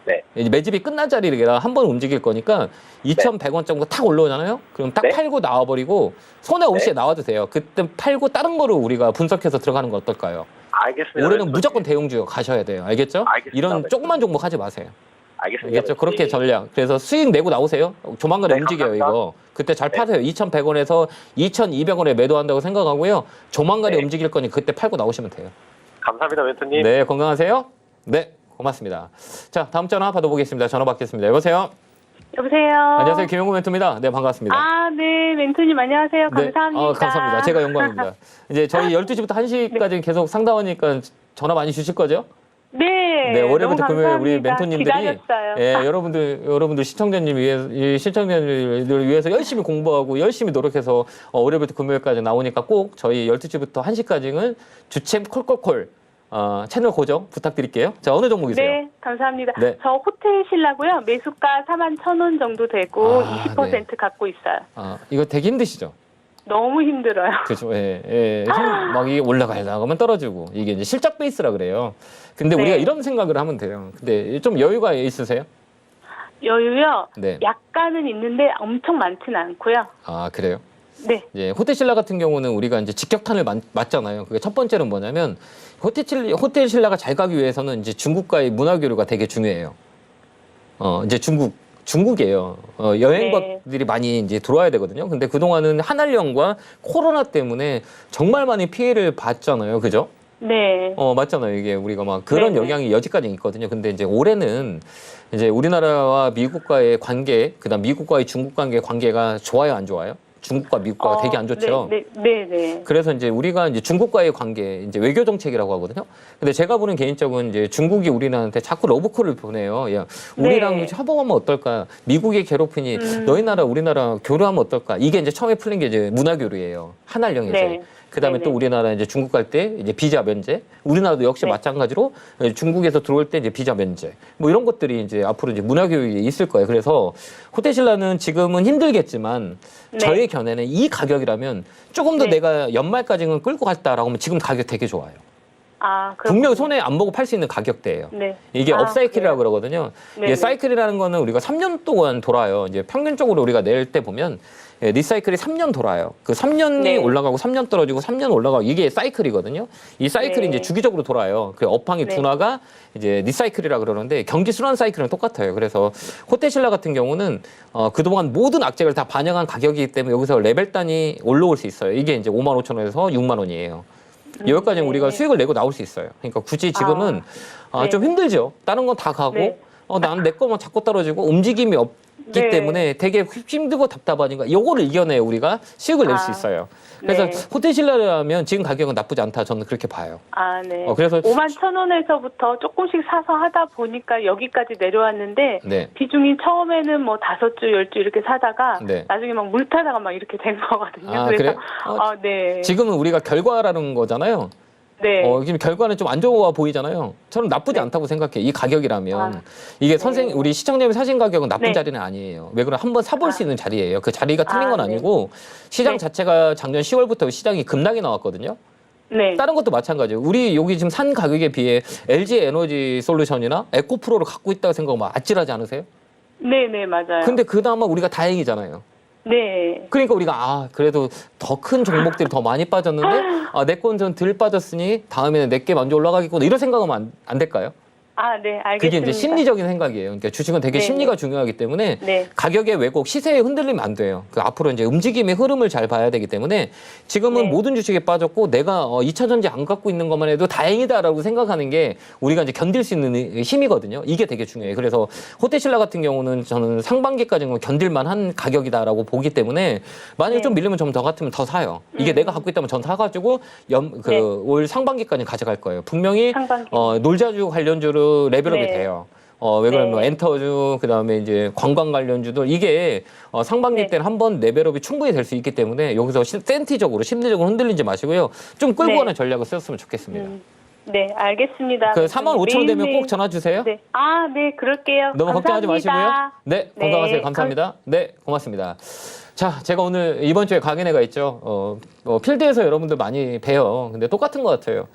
네.
이제 매집이 끝난 자리라 한 번 움직일 거니까 2,100원 정도 탁 올라오잖아요. 그럼 딱
네.
팔고 나와버리고 손해 없이
네.
나와도 돼요. 그때 팔고 다른 거로 우리가 분석해서 들어가는 거 어떨까요?
알겠습니다.
올해는 무조건 대형주 가셔야 돼요. 알겠죠?
알겠습니다.
이런
네.
조그만 종목 하지 마세요.
알겠습니다.
알겠죠? 그렇게 전략. 그래서 수익 내고 나오세요. 조만간에
네,
움직여요,
감사합니다.
이거. 그때 잘
네.
파세요. 2,100원에서 2,200원에 매도한다고 생각하고요. 조만간에
네.
움직일 거니 그때 팔고 나오시면 돼요.
감사합니다, 멘토님.
네, 건강하세요. 네, 고맙습니다. 자, 다음 전화 받아보겠습니다. 전화 받겠습니다. 여보세요?
여보세요.
안녕하세요. 김영구 멘토입니다. 네, 반갑습니다.
아, 네, 멘토님 안녕하세요.
네,
감사합니다.
감사합니다. 제가 영광입니다. 이제 저희 12시부터 1시까지 계속 상담하니까 전화 많이 주실 거죠?
네,
네, 월요일부터
너무
금요일 우리
감사합니다.
멘토님들이
기다렸어요.
예, 여러분들 시청자님을 위해서 열심히 공부하고 열심히 노력해서 월요일부터 금요일까지 나오니까 꼭 저희 12시부터 1시까지는 주챔 콜콜콜 채널 고정 부탁드릴게요. 자, 어느 종목이세요?
네, 감사합니다.
네.
저 호텔 신라고요. 매수가 41,000원 정도 되고
아,
20%
네.
갖고 있어요.
이거 되게 힘드시죠?
너무 힘들어요.
그죠? 예. 막 이게 올라가려고 하면 떨어지고 이게 이제 실적 베이스라 그래요. 근데
네.
우리가 이런 생각을 하면 돼요. 근데 좀 여유가 있으세요?
여유요.
네.
약간은 있는데 엄청 많지는 않고요.
아, 그래요?
네.
예, 호텔신라 같은 경우는 우리가 이제 직격탄을 맞잖아요. 그게 첫 번째는 뭐냐면 호텔신라가 잘 가기 위해서는 이제 중국과의 문화 교류가 되게 중요해요. 이제 중국이에요. 여행객들이 많이 이제 들어와야 되거든요. 근데 그동안은 한알령과 코로나 때문에 정말 많이 피해를 봤잖아요. 그죠?
네.
맞잖아요. 이게 우리가 막 그런
네네.
영향이 여지까지 있거든요. 근데 이제 올해는 이제 우리나라와 미국과의 관계, 그다음 미국과의 중국 관계가 좋아요, 안 좋아요? 중국과 미국과가 되게 안 좋죠.
네.
그래서 이제 우리가 이제 중국과의 관계, 이제 외교 정책이라고 하거든요. 근데 제가 보는 개인적으로 이제 중국이 우리나라한테 자꾸 러브콜을 보내요. 야, 우리랑
네.
협업하면 어떨까? 미국이 괴롭히니 너희 나라, 우리나라 교류하면 어떨까? 이게 이제 처음에 풀린 게 이제 문화 교류예요. 한알령에서.
네.
그다음에 또
네네.
우리나라 이제 중국 갈 때 이제 비자 면제, 우리나라도 역시
네.
마찬가지로 중국에서 들어올 때 이제 비자 면제, 뭐 이런 것들이 이제 앞으로 이제 문화 교육이 있을 거예요. 그래서 호텔신라는 지금은 힘들겠지만
네.
저의 견해는 이 가격이라면 조금 더
네.
내가 연말까지는 끌고 갔다라고 하면 지금 가격 되게 좋아요.
아, 그렇군요.
분명히 손해 안 보고 팔 수 있는 가격대예요.
네.
이게
아,
업사이클이라고
그래요?
그러거든요.
네네.
이게 사이클이라는 거는 우리가 3년 동안 돌아요. 이제 평균적으로 우리가 낼 때 보면 리사이클이 3년 돌아요. 그 3년이
네.
올라가고 3년 떨어지고 3년 올라가고 이게 사이클이거든요. 이 사이클이
네.
이제 주기적으로 돌아요. 그 업황의
네.
둔화가 이제 리사이클이라 그러는데 경기 순환 사이클은 똑같아요. 그래서 호텔신라 같은 경우는 그동안 모든 악재를 다 반영한 가격이기 때문에 여기서 레벨 단위 올라올 수 있어요. 이게 이제 55,000원에서 6만 원이에요. 여기까지는
네.
우리가 수익을 내고 나올 수 있어요. 그러니까 굳이 지금은
네.
좀 힘들죠. 다른 건 다 가고
네.
나는 내 거만 자꾸 떨어지고 움직임이 없기
네.
때문에 되게 힘들고 답답하니까 요거를 이겨내야 우리가 수익을 낼 수
아.
있어요. 그래서
네.
호텔신라라면 지금 가격은 나쁘지 않다. 저는 그렇게 봐요.
아, 네.
그래서
51,000원에서부터 조금씩 사서 하다 보니까 여기까지 내려왔는데
네.
비중이 처음에는 뭐 5주, 10주 이렇게 사다가
네.
나중에 막 물 타다가 막 이렇게 된 거거든요.
아,
그래서
그래요?
네.
지금은 우리가 결과라는 거잖아요.
네.
지금 결과는 좀 안 좋아 보이잖아요. 저는 나쁘지
네.
않다고 생각해요. 이 가격이라면.
아,
이게
네.
우리 시청자님이 사신 가격은 나쁜
네.
자리는 아니에요. 왜 그러면 한번 사볼 수 있는 자리예요. 그 자리가 틀린
아,
건
네.
아니고 시장
네.
자체가 작년 10월부터 시장이 급락이 나왔거든요.
네.
다른 것도 마찬가지예요. 우리 여기 지금 산 가격에 비해 LG 에너지 솔루션이나 에코프로를 갖고 있다고 생각하면 아찔하지 않으세요?
네, 맞아요.
근데 그나마 우리가 다행이잖아요.
네.
그러니까 우리가 그래도 더 큰 종목들이 더 많이 빠졌는데 내 건 좀 덜 빠졌으니 다음에는 내게 먼저 올라가겠구나 이런 생각하면 안 될까요?
아, 네, 알겠습니다.
그게 이제 심리적인 생각이에요. 그러니까 주식은 되게
네,
심리가
네.
중요하기 때문에
네.
가격의 왜곡, 시세에 흔들리면 안 돼요. 그 앞으로 이제 움직임의 흐름을 잘 봐야 되기 때문에 지금은
네.
모든 주식에 빠졌고 내가 2차 전지 안 갖고 있는 것만 해도 다행이다라고 생각하는 게 우리가 이제 견딜 수 있는 힘이거든요. 이게 되게 중요해요. 그래서 호텔신라 같은 경우는 저는 상반기까지는 견딜만 한 가격이다라고 보기 때문에 만약에
네.
좀 밀리면 좀 더 같으면 더 사요. 이게 내가 갖고 있다면 전 사가지고
네.
올 상반기까지 가져갈 거예요. 분명히
상반기.
놀자주 관련주로 레벨업이
네.
돼요. 왜 그러면
네.
뭐 엔터주, 그 다음에 이제 관광 관련주들, 이게 상반기
네.
때는 한번 레벨업이 충분히 될 수 있기 때문에 여기서 센티적으로, 심리적으로 흔들리지 마시고요. 좀 끌고
네.
가는 전략을 쓰셨으면 좋겠습니다.
네, 알겠습니다.
그 4만 5천 원 되면
매일매일-
꼭 전화 주세요.
네. 아, 네, 그럴게요.
너무 걱정하지
감사합니다.
마시고요. 네,
네,
건강하세요. 감사합니다. 네, 고맙습니다. 자, 제가 오늘 이번 주에 강연회가 있죠. 필드에서 여러분들 많이 봬요. 근데 똑같은 것 같아요.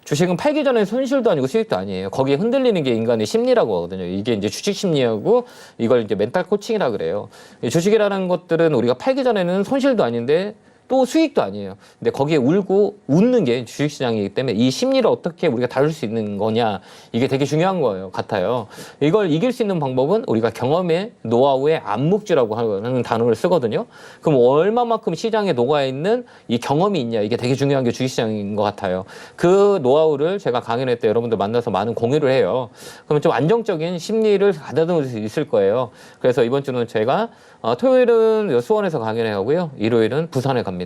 주식은 팔기 전에 손실도 아니고 수익도 아니에요. 거기에 흔들리는 게 인간의 심리라고 하거든요. 이게 이제 주식 심리하고 이걸 이제 멘탈 코칭이라 그래요. 이 주식이라는 것들은 우리가 팔기 전에는 손실도 아닌데 또 수익도 아니에요. 근데 거기에 울고 웃는 게 주식시장이기 때문에 이 심리를 어떻게 우리가 다룰 수 있는 거냐, 이게 되게 중요한 거예요. 같아요. 이걸 이길 수 있는 방법은 우리가 경험의 노하우의 암묵지라고 하는 단어를 쓰거든요. 그럼 얼마만큼 시장에 녹아있는 이 경험이 있냐, 이게 되게 중요한 게 주식시장인 것 같아요. 그 노하우를 제가 강연회 때 여러분들 만나서 많은 공유를 해요. 그러면 좀 안정적인 심리를 가다듬을 수 있을 거예요. 그래서 이번 주는 제가 토요일은 수원에서 강연회 하고요. 일요일은 부산에 갑니다.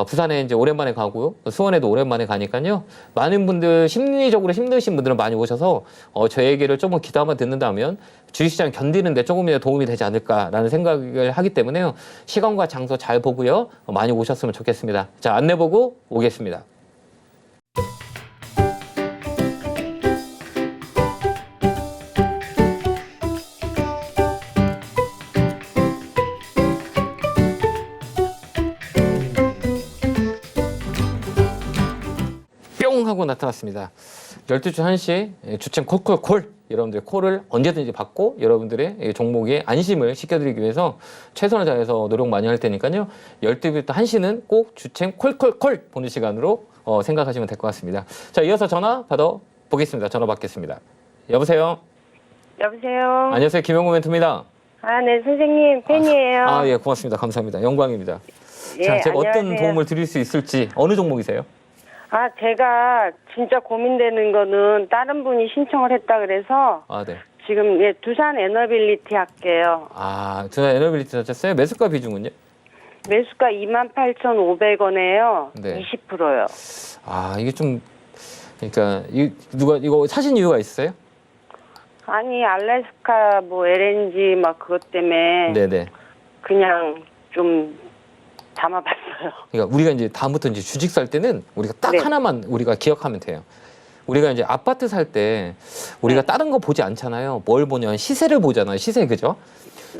부산에 이제 오랜만에 가고요. 수원에도 오랜만에 가니까요. 많은 분들, 심리적으로 힘드신 분들은 많이 오셔서 저 얘기를 조금 귀담아 듣는다면 주식시장 견디는데 조금이라도 도움이 되지 않을까라는 생각을 하기 때문에요. 시간과 장소 잘 보고요. 많이 오셨으면 좋겠습니다. 자, 안내 보고 오겠습니다. 뿅 하고 나타났습니다. 12주 1시 주책 콜콜콜, 여러분들의 콜을 언제든지 받고 여러분들의 종목에 안심을 시켜드리기 위해서 최선을 다해서 노력 많이 할 테니까요. 12시부터 1시는 꼭 주책 콜콜콜 보는 시간으로 생각하시면 될 것 같습니다. 자, 이어서 전화 받아보겠습니다. 전화 받겠습니다. 여보세요?
여보세요.
안녕하세요. 김영구 멘토입니다.
아, 네, 선생님 팬이에요.
예, 고맙습니다. 감사합니다. 영광입니다.
예,
자, 제가 어떤
안녕하세요.
도움을 드릴 수 있을지. 어느 종목이세요?
아, 제가 진짜 고민되는 거는 다른 분이 신청을 했다 그래서
네.
지금 두산 에너빌리티 할게요.
두산 에너빌리티 찾았어요? 매수가 비중은요?
매수가 28,500원에요.
네.
20%요.
이게 좀, 그러니까, 누가 이거 사신 이유가 있어요?
아니, 알래스카 뭐 LNG 막 그것 때문에
네네.
그냥 좀 담아봤어요.
그러니까 우리가 이제 다음부터 이제 주식 살 때는 우리가 딱
네.
하나만 우리가 기억하면 돼요. 우리가 이제 아파트 살 때 우리가
네.
다른 거 보지 않잖아요. 뭘 보냐면 시세를 보잖아요. 시세, 그죠?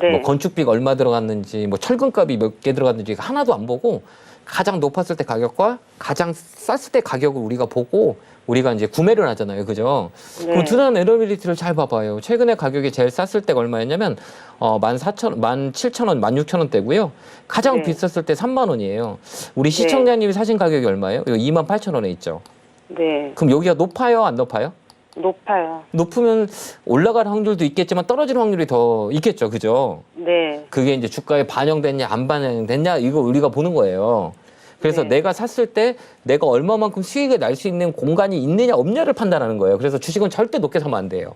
네.
뭐 건축비가 얼마 들어갔는지, 뭐 철근값이 몇 개 들어갔는지 하나도 안 보고 가장 높았을 때 가격과 가장 쌌을 때 가격을 우리가 보고 우리가 이제 구매를 하잖아요. 그죠?
네.
그럼 두산 에너빌리티를 잘 봐봐요. 최근에 가격이 제일 쌌을 때가 얼마였냐면 14,000원, 17,000원, 16,000원대고요. 가장
네.
비쌌을 때 3만 원이에요. 우리 시청자님이 사신 가격이 얼마예요? 여기 28,000원에 있죠.
네.
그럼 여기가 높아요, 안 높아요?
높아요.
높으면 올라갈 확률도 있겠지만 떨어질 확률이 더 있겠죠. 그죠?
네.
그게 이제 주가에 반영됐냐 안 반영됐냐 이거 우리가 보는 거예요. 그래서
네.
내가 샀을 때 내가 얼마만큼 수익을 날 수 있는 공간이 있느냐 없냐를 판단하는 거예요. 그래서 주식은 절대 높게 사면 안 돼요.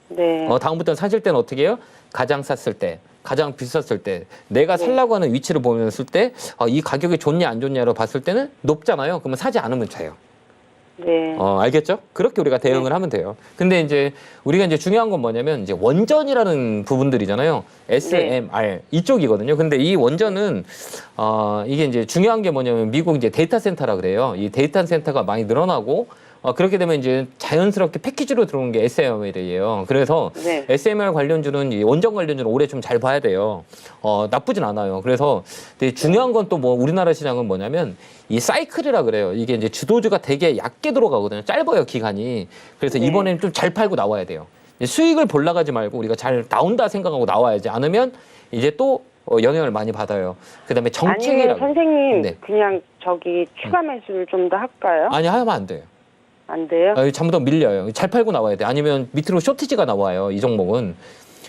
네.
다음부터는 사실 때는 어떻게 해요? 가장 쌌을 때, 가장 비쌌을 때, 내가 살라고 하는 위치를 보면서 때 이 가격이 좋냐 안 좋냐로 봤을 때는 높잖아요. 그러면 사지 않으면 돼요.
네.
알겠죠? 그렇게 우리가 대응을 하면 돼요. 근데 이제 우리가 이제 중요한 건 뭐냐면 이제 원전이라는 부분들이잖아요. SMR 이쪽이거든요. 근데 이 원전은 이게 이제 중요한 게 뭐냐면 미국 이제 데이터 센터라 그래요. 이 데이터 센터가 많이 늘어나고 그렇게 되면 이제 자연스럽게 패키지로 들어오는 게 SMR이에요. 그래서
네.
SMR 관련주는 이 원전 관련주는 올해 좀 잘 봐야 돼요. 나쁘진 않아요. 그래서 되게 중요한 건 또 뭐 우리나라 시장은 뭐냐면 이 사이클이라 그래요. 이게 이제 주도주가 되게 얕게 들어가거든요. 짧아요, 기간이. 그래서
네.
이번에는 좀 잘 팔고 나와야 돼요. 수익을 볼라가지 말고 우리가 잘 나온다 생각하고 나와야지. 않으면 이제 또 영향을 많이 받아요. 그다음에
아니면
정책이라고.
선생님
네.
그냥 저기 추가 매수를 좀 더 할까요?
아니, 하면 안 돼요.
안 돼요?
잘못 밀려요. 잘 팔고 나와야 돼. 아니면 밑으로 쇼티지가 나와요. 이 종목은.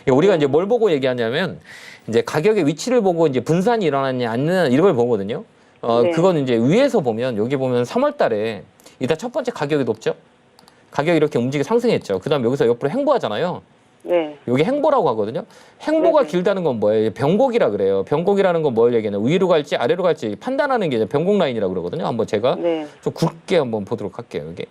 우리가 이제 뭘 보고 얘기하냐면 이제 가격의 위치를 보고 이제 분산이 일어났냐 안 일어났냐 이런 걸 보거든요.
네.
그건 이제 위에서 보면 여기 보면 3월 달에 일단 첫 번째 가격이 높죠. 가격이 이렇게 움직이 상승했죠. 그다음 여기서 옆으로 횡보하잖아요.
네.
여기 행보라고 하거든요. 행보가
네네.
길다는 건 뭐예요? 병곡이라 그래요. 병곡이라는 건 뭘 얘기하냐? 위로 갈지 아래로 갈지 판단하는 게 이제 병곡 라인이라고 그러거든요. 한번 제가
네.
좀 굵게 한번 보도록 할게요. 여기,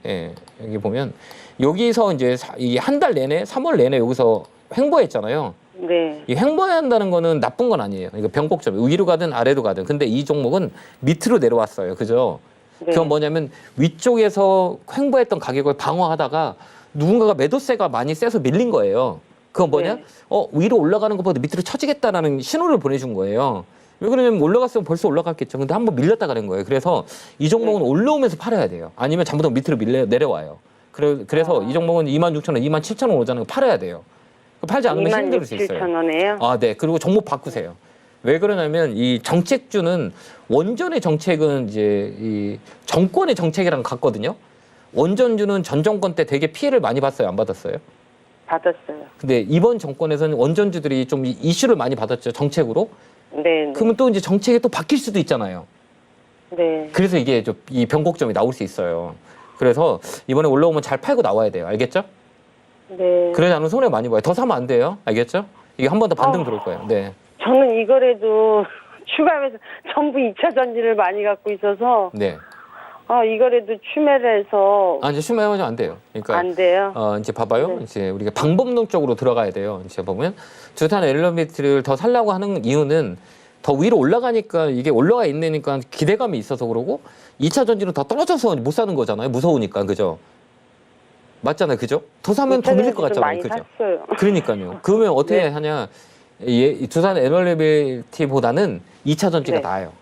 여기 보면 여기서 이제 이 한 달 내내 3월 내내 여기서 횡보했잖아요.
네.
이 횡보해야 한다는 거는 나쁜 건 아니에요. 이거 변곡점 위로 가든 아래로 가든. 근데 이 종목은 밑으로 내려왔어요. 그죠?
네.
그건 뭐냐면 위쪽에서 횡보했던 가격을 방어하다가 누군가가 매도세가 많이 세서 밀린 거예요. 그건 뭐냐?
네.
위로 올라가는 것보다 밑으로 쳐지겠다라는 신호를 보내준 거예요. 왜 그러냐면 올라갔으면 벌써 올라갔겠죠. 근데 한번 밀렸다 가는 거예요. 그래서 이 종목은
네.
올라오면서 팔아야 돼요. 아니면 잘못하면 밑으로 내려와요. 그래서 이 종목은 26,000원, 27,000원 오잖아요. 팔아야 돼요. 팔지 않으면 힘들 수 있어요.
27,000원이에요?
아, 네. 그리고 종목 바꾸세요. 왜 그러냐면 이 정책주는 원전의 정책은 이제 이 정권의 정책이랑 같거든요. 원전주는 전 정권 때 되게 피해를 많이 봤어요. 안 받았어요?
받았어요.
근데 이번 정권에서는 원전주들이 좀 이슈를 많이 받았죠. 정책으로.
네. 네.
그러면 또 이제 정책이 또 바뀔 수도 있잖아요.
네.
그래서 이게 좀 이 변곡점이 나올 수 있어요. 그래서 이번에 올라오면 잘 팔고 나와야 돼요. 알겠죠?
네.
그러지 않으면 손해 많이 봐요. 더 사면 안 돼요. 알겠죠? 이게 한 번 더 반등 들어올 거예요. 네.
저는 이거라도 추가하면서 전부 2차 전지를 많이 갖고 있어서
네.
이거라도 추매를 해서
이제 추매하면 안 돼요. 그러니까
안 돼요.
이제 봐봐요.
네.
이제 우리가 방법론적으로 들어가야 돼요. 이제 보면 두산 엘리베이터를 더 살라고 하는 이유는 더 위로 올라가니까 이게 올라가 있으니까 기대감이 있어서 그러고 2차 전지는 더 떨어져서 못 사는 거잖아요. 무서우니까. 그죠? 맞잖아요. 그죠? 더 사면 더 밀릴 것
좀
같잖아요.
많이
그죠?
샀어요.
그러니까요. 그러면 어떻게
네.
하냐? 이 두산 엘리베이터보다는 2차 전지가
네.
나아요.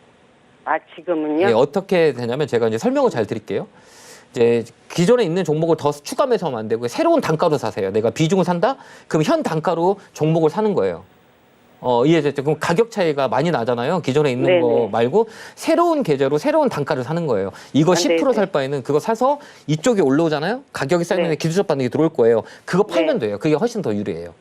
지금은요?
예, 어떻게 되냐면 제가 이제 설명을 잘 드릴게요. 이제 기존에 있는 종목을 더 추가 매수하면 안 되고 새로운 단가로 사세요. 내가 비중을 산다? 그럼 현 단가로 종목을 사는 거예요. 이해됐죠? 그럼 가격 차이가 많이 나잖아요. 기존에 있는
네네.
거 말고 새로운 계좌로 새로운 단가를 사는 거예요. 이거 10%
네네.
살 바에는 그거 사서 이쪽에 올라오잖아요. 가격이 쌓이면
네.
기술적 반등이 들어올 거예요. 그거 팔면
네.
돼요. 그게 훨씬 더 유리해요.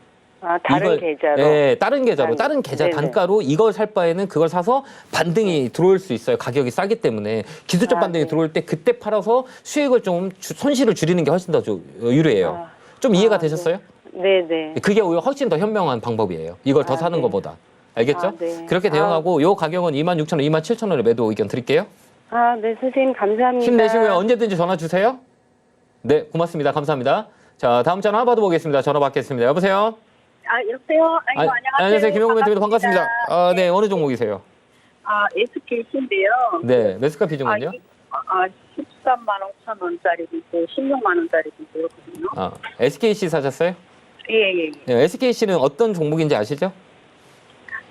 다른 계좌로?
네, 다른 계좌로, 다른 계좌
네네.
단가로 이걸 살 바에는 그걸 사서 반등이 들어올 수 있어요. 가격이 싸기 때문에. 기술적 반등이
네.
들어올 때 그때 팔아서 수익을 좀 손실을 줄이는 게 훨씬 더 유리해요. 좀 이해가 되셨어요?
네네.
그게 오히려 훨씬 더 현명한 방법이에요. 이걸 더 사는
네.
것보다. 알겠죠?
네.
그렇게 대응하고 요 가격은 26,000원, 27,000원에 매도 의견 드릴게요.
네, 선생님 감사합니다.
힘내시고요. 언제든지 전화 주세요. 네, 고맙습니다. 감사합니다. 자, 다음 전화 받아보겠습니다. 전화 받겠습니다. 여보세요?
여보세요? 안녕하세요.
안녕하세요. 김용근 멘토입니다. 반갑습니다. 네, 어느 종목이세요?
SKC인데요.
네, 매수가 비중은요?
13만 5천 원짜리도 있고, 16만 원짜리도 있거든요.
SKC 사셨어요?
예.
네, SKC는 어떤 종목인지 아시죠?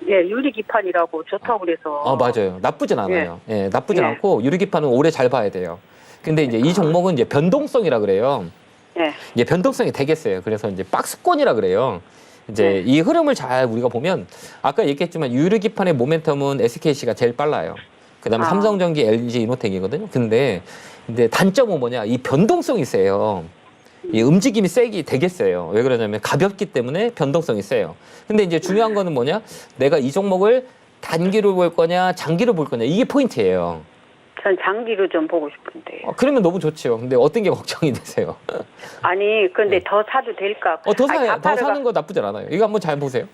예, 유리기판이라고 좋다고 그래서.
맞아요. 나쁘진 않아요. 예, 나쁘진 않고 유리기판은 오래 잘 봐야 돼요. 근데 이제 이 종목은 이제 변동성이라 그래요.
예.
이제 변동성이 되게 세요. 그래서 이제 박스권이라 그래요. 이제 이 흐름을 잘 우리가 보면 아까 얘기했지만 유리기판의 모멘텀은 SKC가 제일 빨라요. 그다음에 삼성전기, LG 이노텍이거든요. 근데 단점은 뭐냐? 이 변동성이 세요. 이 움직임이 되게 세요. 왜 그러냐면 가볍기 때문에 변동성이 세요. 근데 이제 중요한 거는 뭐냐? 내가 이 종목을 단기로 볼 거냐, 장기로 볼 거냐. 이게 포인트예요.
전 장기로 좀 보고 싶은데요.
그러면 너무 좋죠. 근데 어떤 게 걱정이 되세요?
근데 더 사도 될까?
더 사요. 더 사는 거 나쁘지 않아요. 이거 한번 잘 보세요.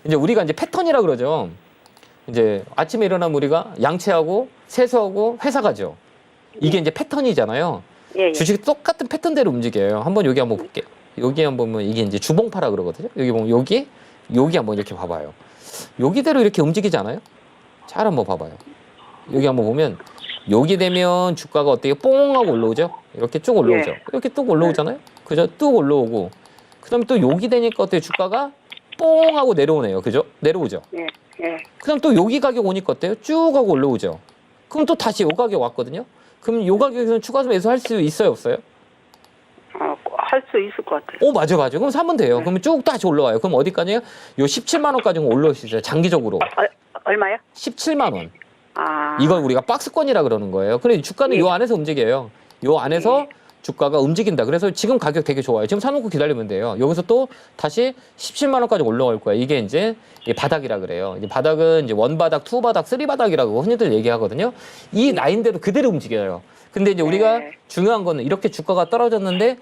이제 우리가 이제 패턴이라 그러죠. 이제 아침에 일어나면 우리가 양치하고 세수하고 회사 가죠. 이게 이제 패턴이잖아요.
예.
주식이 똑같은 패턴대로 움직여요. 한번 여기 한번 볼게요. 여기 한번 보면 이게 이제 주봉파라 그러거든요. 여기 보면 여기 한번 이렇게 봐봐요. 여기대로 이렇게 움직이지 않아요? 잘 한번 봐봐요. 여기 한번 보면 여기 되면 주가가 어떻게 뽕 하고 올라오죠? 이렇게 쭉 올라오죠. 이렇게 쭉 올라오잖아요. 그죠? 쭉 올라오고 그다음에 또 여기 되니까 어때요? 주가가 뽕 하고 내려오네요. 그죠? 내려오죠.
예.
그다음 또 여기 가격 오니까 어때요? 쭉 하고 올라오죠. 그럼 또 다시 요 가격 왔거든요. 그럼 요 가격에서는 추가 매수 할 수 있어요, 없어요?
할 수 있을 것 같아요.
맞아. 그럼 사면 돼요. 그러면 쭉 다시 올라와요. 그럼 어디까지요? 요 17만 원까지는 올라올 수 있어요. 장기적으로.
얼마요?
17만 원. 이걸 우리가 박스권이라 그러는 거예요. 그래 주가는 요 안에서 움직여요. 요 안에서 주가가 움직인다. 그래서 지금 가격 되게 좋아요. 지금 사놓고 기다리면 돼요. 여기서 또 다시 17만 원까지 올라갈 거야. 이게 이제 바닥이라 그래요. 이제 바닥은 이제 원바닥, 투바닥, 쓰리바닥이라고 흔히들 얘기하거든요. 이 라인대로 그대로 움직여요. 근데 이제 우리가 중요한 거는 이렇게 주가가 떨어졌는데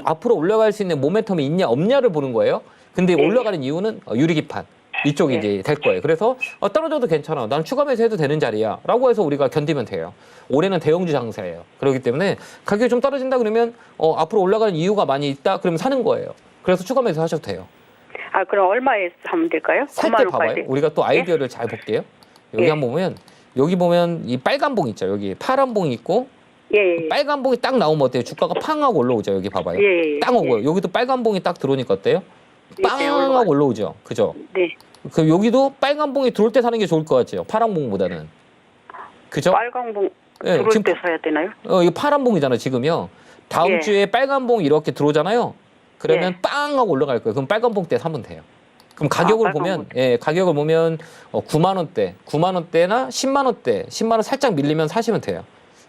앞으로 올라갈 수 있는 모멘텀이 있냐 없냐를 보는 거예요. 근데 올라가는 이유는 유리기판. 이쪽이
예.
이제 될 거예요. 그래서 떨어져도 괜찮아. 난 추가 매수해도 되는 자리야. 라고 해서 우리가 견디면 돼요. 올해는 대형주 장사예요. 그렇기 때문에 가격이 좀 떨어진다 그러면 앞으로 올라가는 이유가 많이 있다. 그러면 사는 거예요. 그래서 추가 매수 하셔도 돼요.
아, 그럼 얼마에 하면 될까요?
살 때
얼마로
봐봐요.
봐야 돼요?
우리가 또 아이디어를 잘 볼게요. 여기
예.
한번 보면 여기 보면 이 빨간 봉 있죠. 여기 파란 봉이 있고
예, 예.
빨간 봉이 딱 나오면 어때요? 주가가 팡 하고 올라오죠. 여기 봐봐요.
예, 예.
땅 오고요. 여기도 빨간 봉이 딱 들어오니까 어때요? 빵 하고 올라오죠. 그죠?
네.
그 여기도 빨간 봉이 들어올 때 사는 게 좋을 것 같죠. 파란 봉보다는. 그죠?
빨간 봉
예,
들어올
지금
때 사야 되나요?
이거 파란 봉이잖아요. 지금요. 다음
예.
주에 빨간 봉 이렇게 들어오잖아요. 그러면
예.
빵 하고 올라갈 거예요. 그럼 빨간 봉 때 사면 돼요. 그럼 가격을
빨간
보면
봉.
예, 가격을 보면 9만 원대, 9만 원대나 10만 원대, 10만 원 살짝 밀리면 사시면 돼요.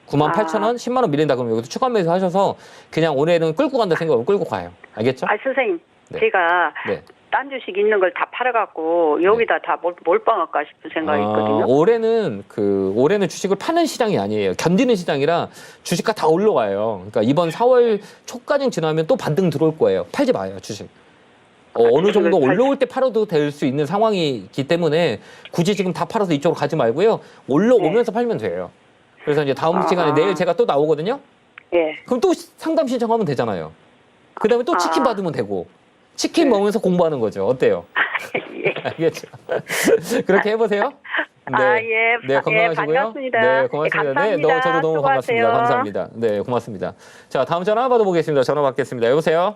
9만 8천 원, 10만 원 밀린다 그러면 여기서 추가 매수 하셔서 그냥 올해는 끌고 간다 생각으로 끌고 가요. 알겠죠?
아, 선생님.
네.
제가
네.
딴 주식 있는 걸 다 팔아갖고 여기다 다 몰빵할까 싶은 생각이 있거든요.
올해는 주식을 파는 시장이 아니에요. 견디는 시장이라 주식가 다 올라가요. 그러니까 이번 4월 초까지 지나면 또 반등 들어올 거예요. 팔지 마요, 주식. 어느 정도 올라올 때 팔아도 될 수 있는 상황이기 때문에 굳이 지금 다 팔아서 이쪽으로 가지 말고요. 올라오면서 팔면 돼요. 그래서 이제 다음 시간에 내일 제가 또 나오거든요.
예.
그럼 또 상담 신청하면 되잖아요. 그 다음에 또 치킨 받으면 되고. 치킨 먹으면서 공부하는 거죠. 어때요?
예.
알겠죠? 그렇게 해보세요. 네.
아, 예.
네, 건강하시고요.
반갑습니다.
네, 고맙습니다.
예, 감사합니다.
네, 저도 너무
수고하세요.
반갑습니다. 감사합니다. 네, 고맙습니다. 자, 다음 전화 받아보겠습니다. 전화 받겠습니다. 여보세요?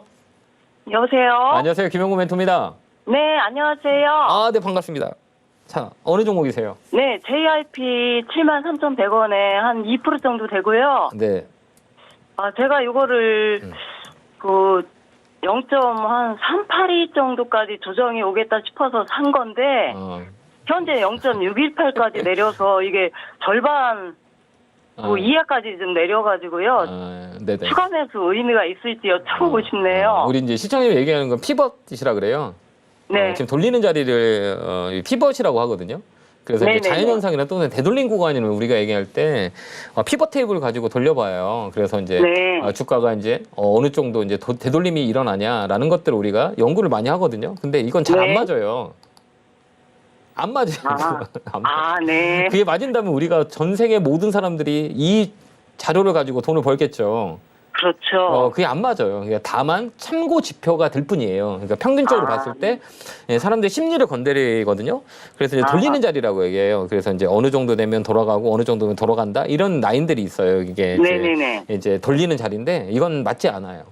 여보세요?
안녕하세요. 김영구 멘토입니다.
네, 안녕하세요.
아, 네, 반갑습니다. 자, 어느 종목이세요?
네, JRP 73,100원에 한 2% 정도 되고요.
네.
아, 제가 이거를 그 0.382 정도까지 조정이 오겠다 싶어서 산 건데 현재 0.618까지 내려서 이게 절반 이하까지 좀 내려가지고요.
네네.
추가 매수 의미가 있을지 여쭤보고 싶네요.
우리 이제 시청님이 얘기하는 건 피벗이라 그래요.
네.
지금 돌리는 자리를 피벗이라고 하거든요. 그래서 이제
네네네.
자연현상이나 또는 되돌림 구간이면 우리가 얘기할 때 피벗 테이블 가지고 돌려봐요. 그래서 이제
네.
주가가 이제 어느 정도 이제 되돌림이 일어나냐라는 것들을 우리가 연구를 많이 하거든요. 근데 이건 잘 안
네.
맞아요. 안 맞아요. 안 맞아요.
아, 네.
그게 맞은다면 우리가 전 세계 모든 사람들이 이 자료를 가지고 돈을 벌겠죠.
그렇죠.
그게 안 맞아요. 그러니까 다만 참고 지표가 될 뿐이에요. 그러니까 평균적으로 봤을 때 사람들의 심리를 건드리거든요. 그래서 이제 돌리는 자리라고 얘기해요. 그래서 이제 어느 정도 되면 돌아가고 어느 정도면 돌아간다 이런 라인들이 있어요. 이게
네네네.
이제 돌리는 자리인데 이건 맞지 않아요.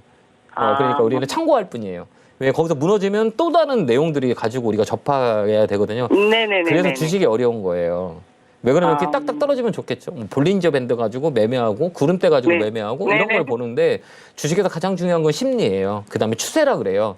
그러니까 우리는 참고할 뿐이에요. 왜 거기서 무너지면 또 다른 내용들이 가지고 우리가 접해야 되거든요.
네네네.
그래서 주식이 어려운 거예요. 왜 그러면 이렇게 딱딱 떨어지면 좋겠죠. 뭐 볼린저 밴드 가지고 매매하고 구름대 가지고
네.
매매하고
네네.
이런 걸 보는데 주식에서 가장 중요한 건 심리예요. 그다음에 추세라 그래요.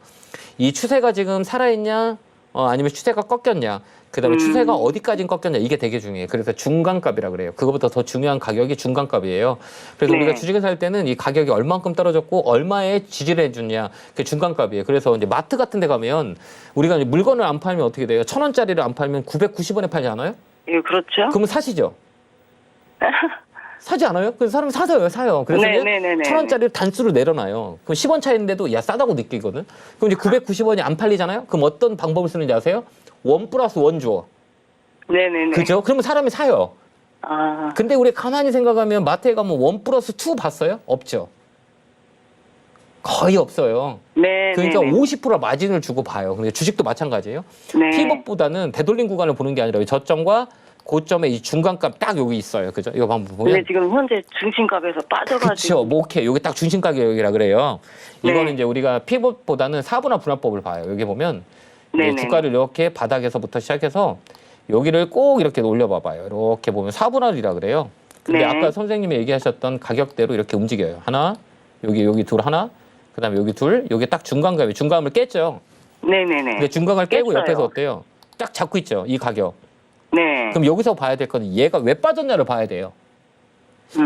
이 추세가 지금 살아있냐 아니면 추세가 꺾였냐 그다음에 추세가 어디까지 꺾였냐 이게 되게 중요해요. 그래서 중간값이라 그래요. 그거보다 더 중요한 가격이 중간값이에요. 그래서
네.
우리가 주식에서 할 때는 이 가격이 얼만큼 떨어졌고 얼마에 지지를 해주냐 그게 중간값이에요. 그래서 이제 마트 같은 데 가면 우리가 이제 물건을 안 팔면 어떻게 돼요? 1,000원짜리를 안 팔면 990원에 팔지 않아요?
예, 그렇죠.
그러면 사시죠? 사지 않아요? 그래서 사람이 사요. 그래서 이제
네네네네.
1,000원짜리를 단수로 내려놔요. 그럼 10원 차이인데도 야 싸다고 느끼거든. 그럼 이제 990원이 안 팔리잖아요? 그럼 어떤 방법을 쓰는지 아세요? 1+1 주어.
네네네.
그죠? 그러면 사람이 사요.
아,
근데 우리 가만히 생각하면 마트에 가면 1+2 봤어요? 없죠. 거의 없어요.
네.
그러니까
네네.
50% 마진을 주고 봐요. 근데 주식도 마찬가지예요.
네.
피벗보다는 되돌림 구간을 보는 게 아니라 이 저점과 고점의 이 중간값 딱 여기 있어요. 그죠? 이거 한번 보면.
근데 지금 현재 중심값에서 빠져가지고.
그렇죠. 뭐 오케이. 여기 딱 중심 가격이라 그래요. 이거는
네.
이제 우리가 피벗보다는 사분화 분할법을 봐요. 여기 보면 이제
네네.
주가를 이렇게 바닥에서부터 시작해서 여기를 꼭 이렇게 올려봐봐요. 이렇게 보면 사분할이라 그래요. 근데
네.
아까 선생님이 얘기하셨던 가격대로 이렇게 움직여요. 하나, 여기 둘 하나, 그다음에 여기 둘, 여기 딱 중간감이 중간을 깼죠.
네네네.
근데 중간을 깨고
깼어요.
옆에서 어때요? 딱 잡고 있죠. 이 가격.
네.
그럼 여기서 봐야 될 건 얘가 왜 빠졌냐를 봐야 돼요.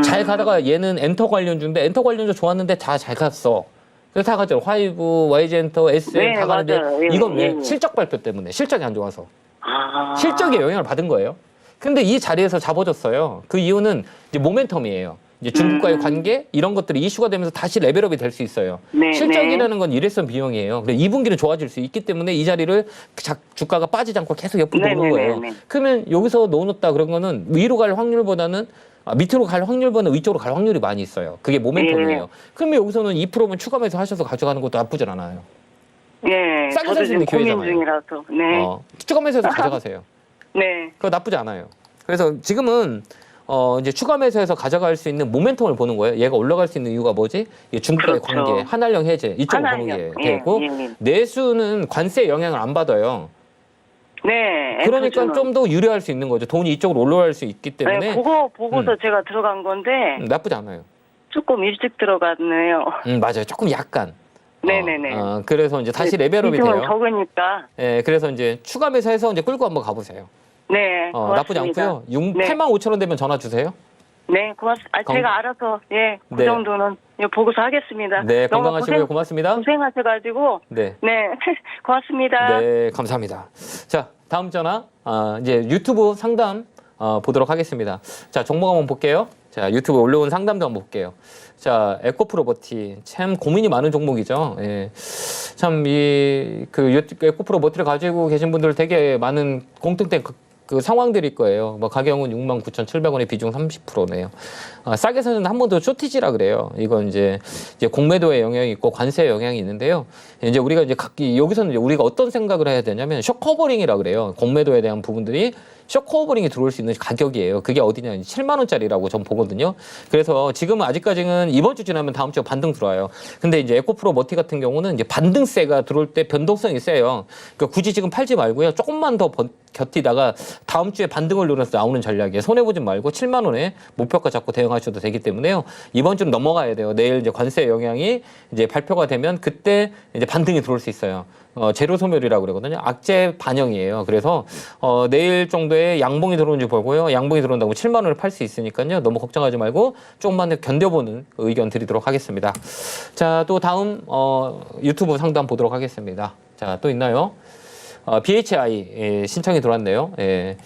잘 가다가 얘는 엔터 관련주인데 엔터 관련주 좋았는데 다 잘 갔어. 그래서 다 가죠. 화이브, YG엔터, SM
네,
다 가는데
맞아요. 예,
이건 왜?
예.
실적 발표 때문에. 실적이 안 좋아서.
아.
실적에 영향을 받은 거예요. 근데 이 자리에서 잡아줬어요. 그 이유는 이제 모멘텀이에요. 이제 중국과의 관계 이런 것들이 이슈가 되면서 다시 레벨업이 될 수 있어요.
네,
실적이라는 건 일회성 비용이에요. 근데 2분기는 좋아질 수 있기 때문에 이 자리를 주가가 빠지지 않고 계속 옆으로
네,
도는
네,
거예요.
네, 네.
그러면 여기서 넣어놓다 그런 거는 위로 갈 확률보다는 밑으로 갈 확률보다는 위쪽으로 갈 확률이 많이 있어요. 그게 모멘텀이에요.
네.
그러면 여기서는 2%면 추가매수 하셔서 가져가는 것도 나쁘진 않아요.
네,
싸게
저도
살 수 있는
지금 고민
기회잖아요.
중이라서. 네.
추가매수해서 가져가세요.
네.
그거 나쁘지 않아요. 그래서 지금은 이제 추가 매수해서 가져갈 수 있는 모멘텀을 보는 거예요. 얘가 올라갈 수 있는 이유가 뭐지? 이게 중국과의
그렇죠.
관계, 한한령 해제 이쪽으로 보는 게 되고 내수는 관세 영향을 안 받아요.
네.
그러니까
F주는.
좀 더 유리할 수 있는 거죠. 돈이 이쪽으로 올라갈 수 있기 때문에
네, 그거 보고서 제가 들어간 건데
나쁘지 않아요.
조금 일찍 들어갔네요.
맞아요. 조금 약간.
네네네.
그래서 이제 다시 레벨업이
비중은
돼요.
적으니까.
예, 그래서 이제 추가 매수해서 이제 끌고 한번 가보세요.
네.
나쁘지
고맙습니다.
않고요.
네.
85,000원 되면 전화 주세요.
네, 고맙습니다. 제가 알아서 그
네.
정도는 보고서 하겠습니다.
네,
너무
건강하시고요. 고맙습니다.
고생하셔가지고
네.
고맙습니다.
네, 감사합니다. 자, 다음 전화 이제 유튜브 상담 보도록 하겠습니다. 자, 종목 한번 볼게요. 자, 유튜브에 올라온 상담도 한번 볼게요. 자, 에코프로버티 참 고민이 많은 종목이죠. 예. 참 에코프로버티를 가지고 계신 분들 되게 많은 공통된 그 상황들일 거예요. 뭐 가격은 69,700원에 비중 30%네요. 싸게 사는 한 번 더 쇼티지라 그래요. 이건 이제 공매도의 영향이 있고 관세의 영향이 있는데요. 이제 우리가 이제 여기서는 이제 우리가 어떤 생각을 해야 되냐면 숏커버링이라 그래요. 공매도에 대한 부분들이 숏커버링이 들어올 수 있는 가격이에요. 그게 어디냐? 7만 원짜리라고 전 보거든요. 그래서 지금은 아직까지는 이번 주 지나면 다음 주에 반등 들어와요. 근데 이제 에코프로 머티 같은 경우는 이제 반등세가 들어올 때 변동성이 세요. 그러니까 굳이 지금 팔지 말고요. 조금만 더 곁티다가 다음 주에 반등을 노려서 나오는 전략이에요. 손해보지 말고 7만 원에 목표가 잡고 대응하셔도 되기 때문에요. 이번 주는 넘어가야 돼요. 내일 이제 관세 영향이 이제 발표가 되면 그때 이제 반등이 들어올 수 있어요. 제로 소멸이라고 그러거든요. 악재 반영이에요. 그래서 내일 정도에 양봉이 들어오는지 보고요. 양봉이 들어온다고 7만 원을 팔 수 있으니까요. 너무 걱정하지 말고 조금만 더 견뎌보는 의견 드리도록 하겠습니다. 자, 또 다음 유튜브 상담 보도록 하겠습니다. 자, 또 있나요? BHI 신청이 들어왔네요. 예.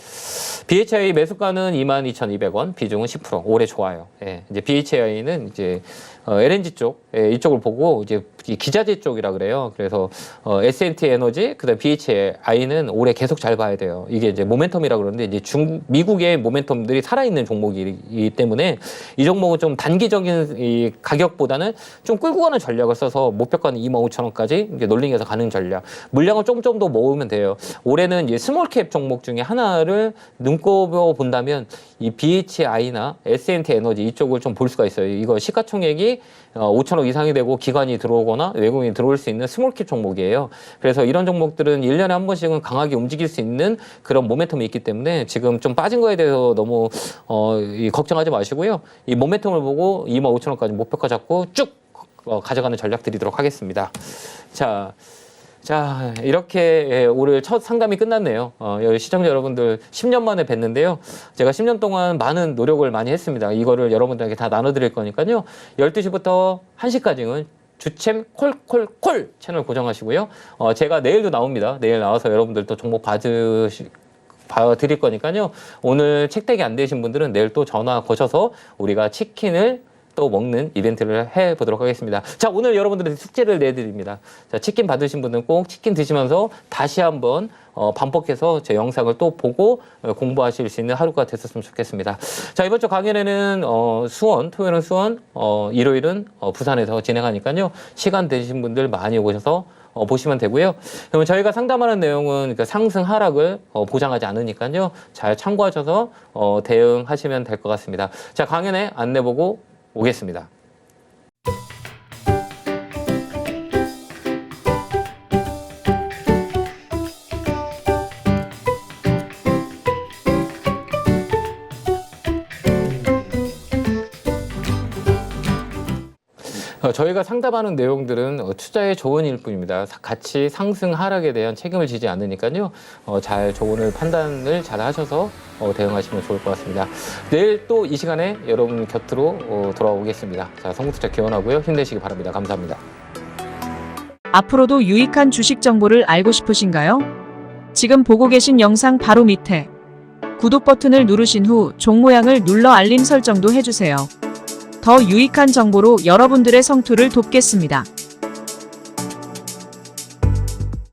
BHI 매수가는 22,200원, 비중은 10%. 올해 좋아요. 예. 이제 BHI는 이제 LNG 쪽 이쪽을 보고 이제 기자재 쪽이라 그래요. 그래서 S&T 에너지 그다음 BHI는 올해 계속 잘 봐야 돼요. 이게 이제 모멘텀이라 그러는데 이제 미국의 모멘텀들이 살아있는 종목이기 때문에 이 종목은 좀 단기적인 이 가격보다는 좀 끌고 가는 전략을 써서 목표가는 25,000원까지 이제 롤링해서 가는 전략. 물량을 좀 더 모으면 돼요. 올해는 이제 스몰캡 종목 중에 하나를 눈꼽아 본다면 이 BHI나 S&T 에너지 이쪽을 좀 볼 수가 있어요. 이거 시가총액이 5천억 이상이 되고 기관이 들어오거나 외국인이 들어올 수 있는 스몰캡 종목이에요. 그래서 이런 종목들은 1년에 한 번씩은 강하게 움직일 수 있는 그런 모멘텀이 있기 때문에 지금 좀 빠진 거에 대해서 너무 걱정하지 마시고요. 이 모멘텀을 보고 25,000원까지 목표가 잡고 쭉 가져가는 전략 드리도록 하겠습니다. 자, 이렇게 오늘 첫 상담이 끝났네요. 시청자 여러분들 10년 만에 뵀는데요. 제가 10년 동안 많은 노력을 많이 했습니다. 이거를 여러분들에게 다 나눠드릴 거니까요. 12시부터 1시까지는 주챔 콜 채널 고정하시고요. 제가 내일도 나옵니다. 내일 나와서 여러분들 또 종목 봐드릴 거니까요. 오늘 책대기 안 되신 분들은 내일 또 전화 거셔서 우리가 치킨을 또 먹는 이벤트를 해보도록 하겠습니다. 자, 오늘 여러분들한테 숙제를 내드립니다. 자, 치킨 받으신 분들은 꼭 치킨 드시면서 다시 한번 반복해서 제 영상을 또 보고 공부하실 수 있는 하루가 됐었으면 좋겠습니다. 자, 이번 주 강연에는 토요일은 수원, 일요일은 부산에서 진행하니까요. 시간 되신 분들 많이 오셔서 보시면 되고요. 그러면 저희가 상담하는 내용은 그 상승 하락을 보장하지 않으니까요. 잘 참고하셔서 대응하시면 될 것 같습니다. 자, 강연에 안내 보고 오겠습니다. 저희가 상담하는 내용들은 투자에 조언일 뿐입니다. 같이 상승 하락에 대한 책임을 지지 않으니까요. 잘 조언을 판단을 잘 하셔서 대응하시면 좋을 것 같습니다. 내일 또 이 시간에 여러분 곁으로 돌아오겠습니다. 자, 성공투자 기원하고요. 힘내시기 바랍니다. 감사합니다.
앞으로도 유익한 주식 정보를 알고 싶으신가요? 지금 보고 계신 영상 바로 밑에 구독 버튼을 누르신 후 종 모양을 눌러 알림 설정도 해주세요. 더 유익한 정보로 여러분들의 성투를 돕겠습니다.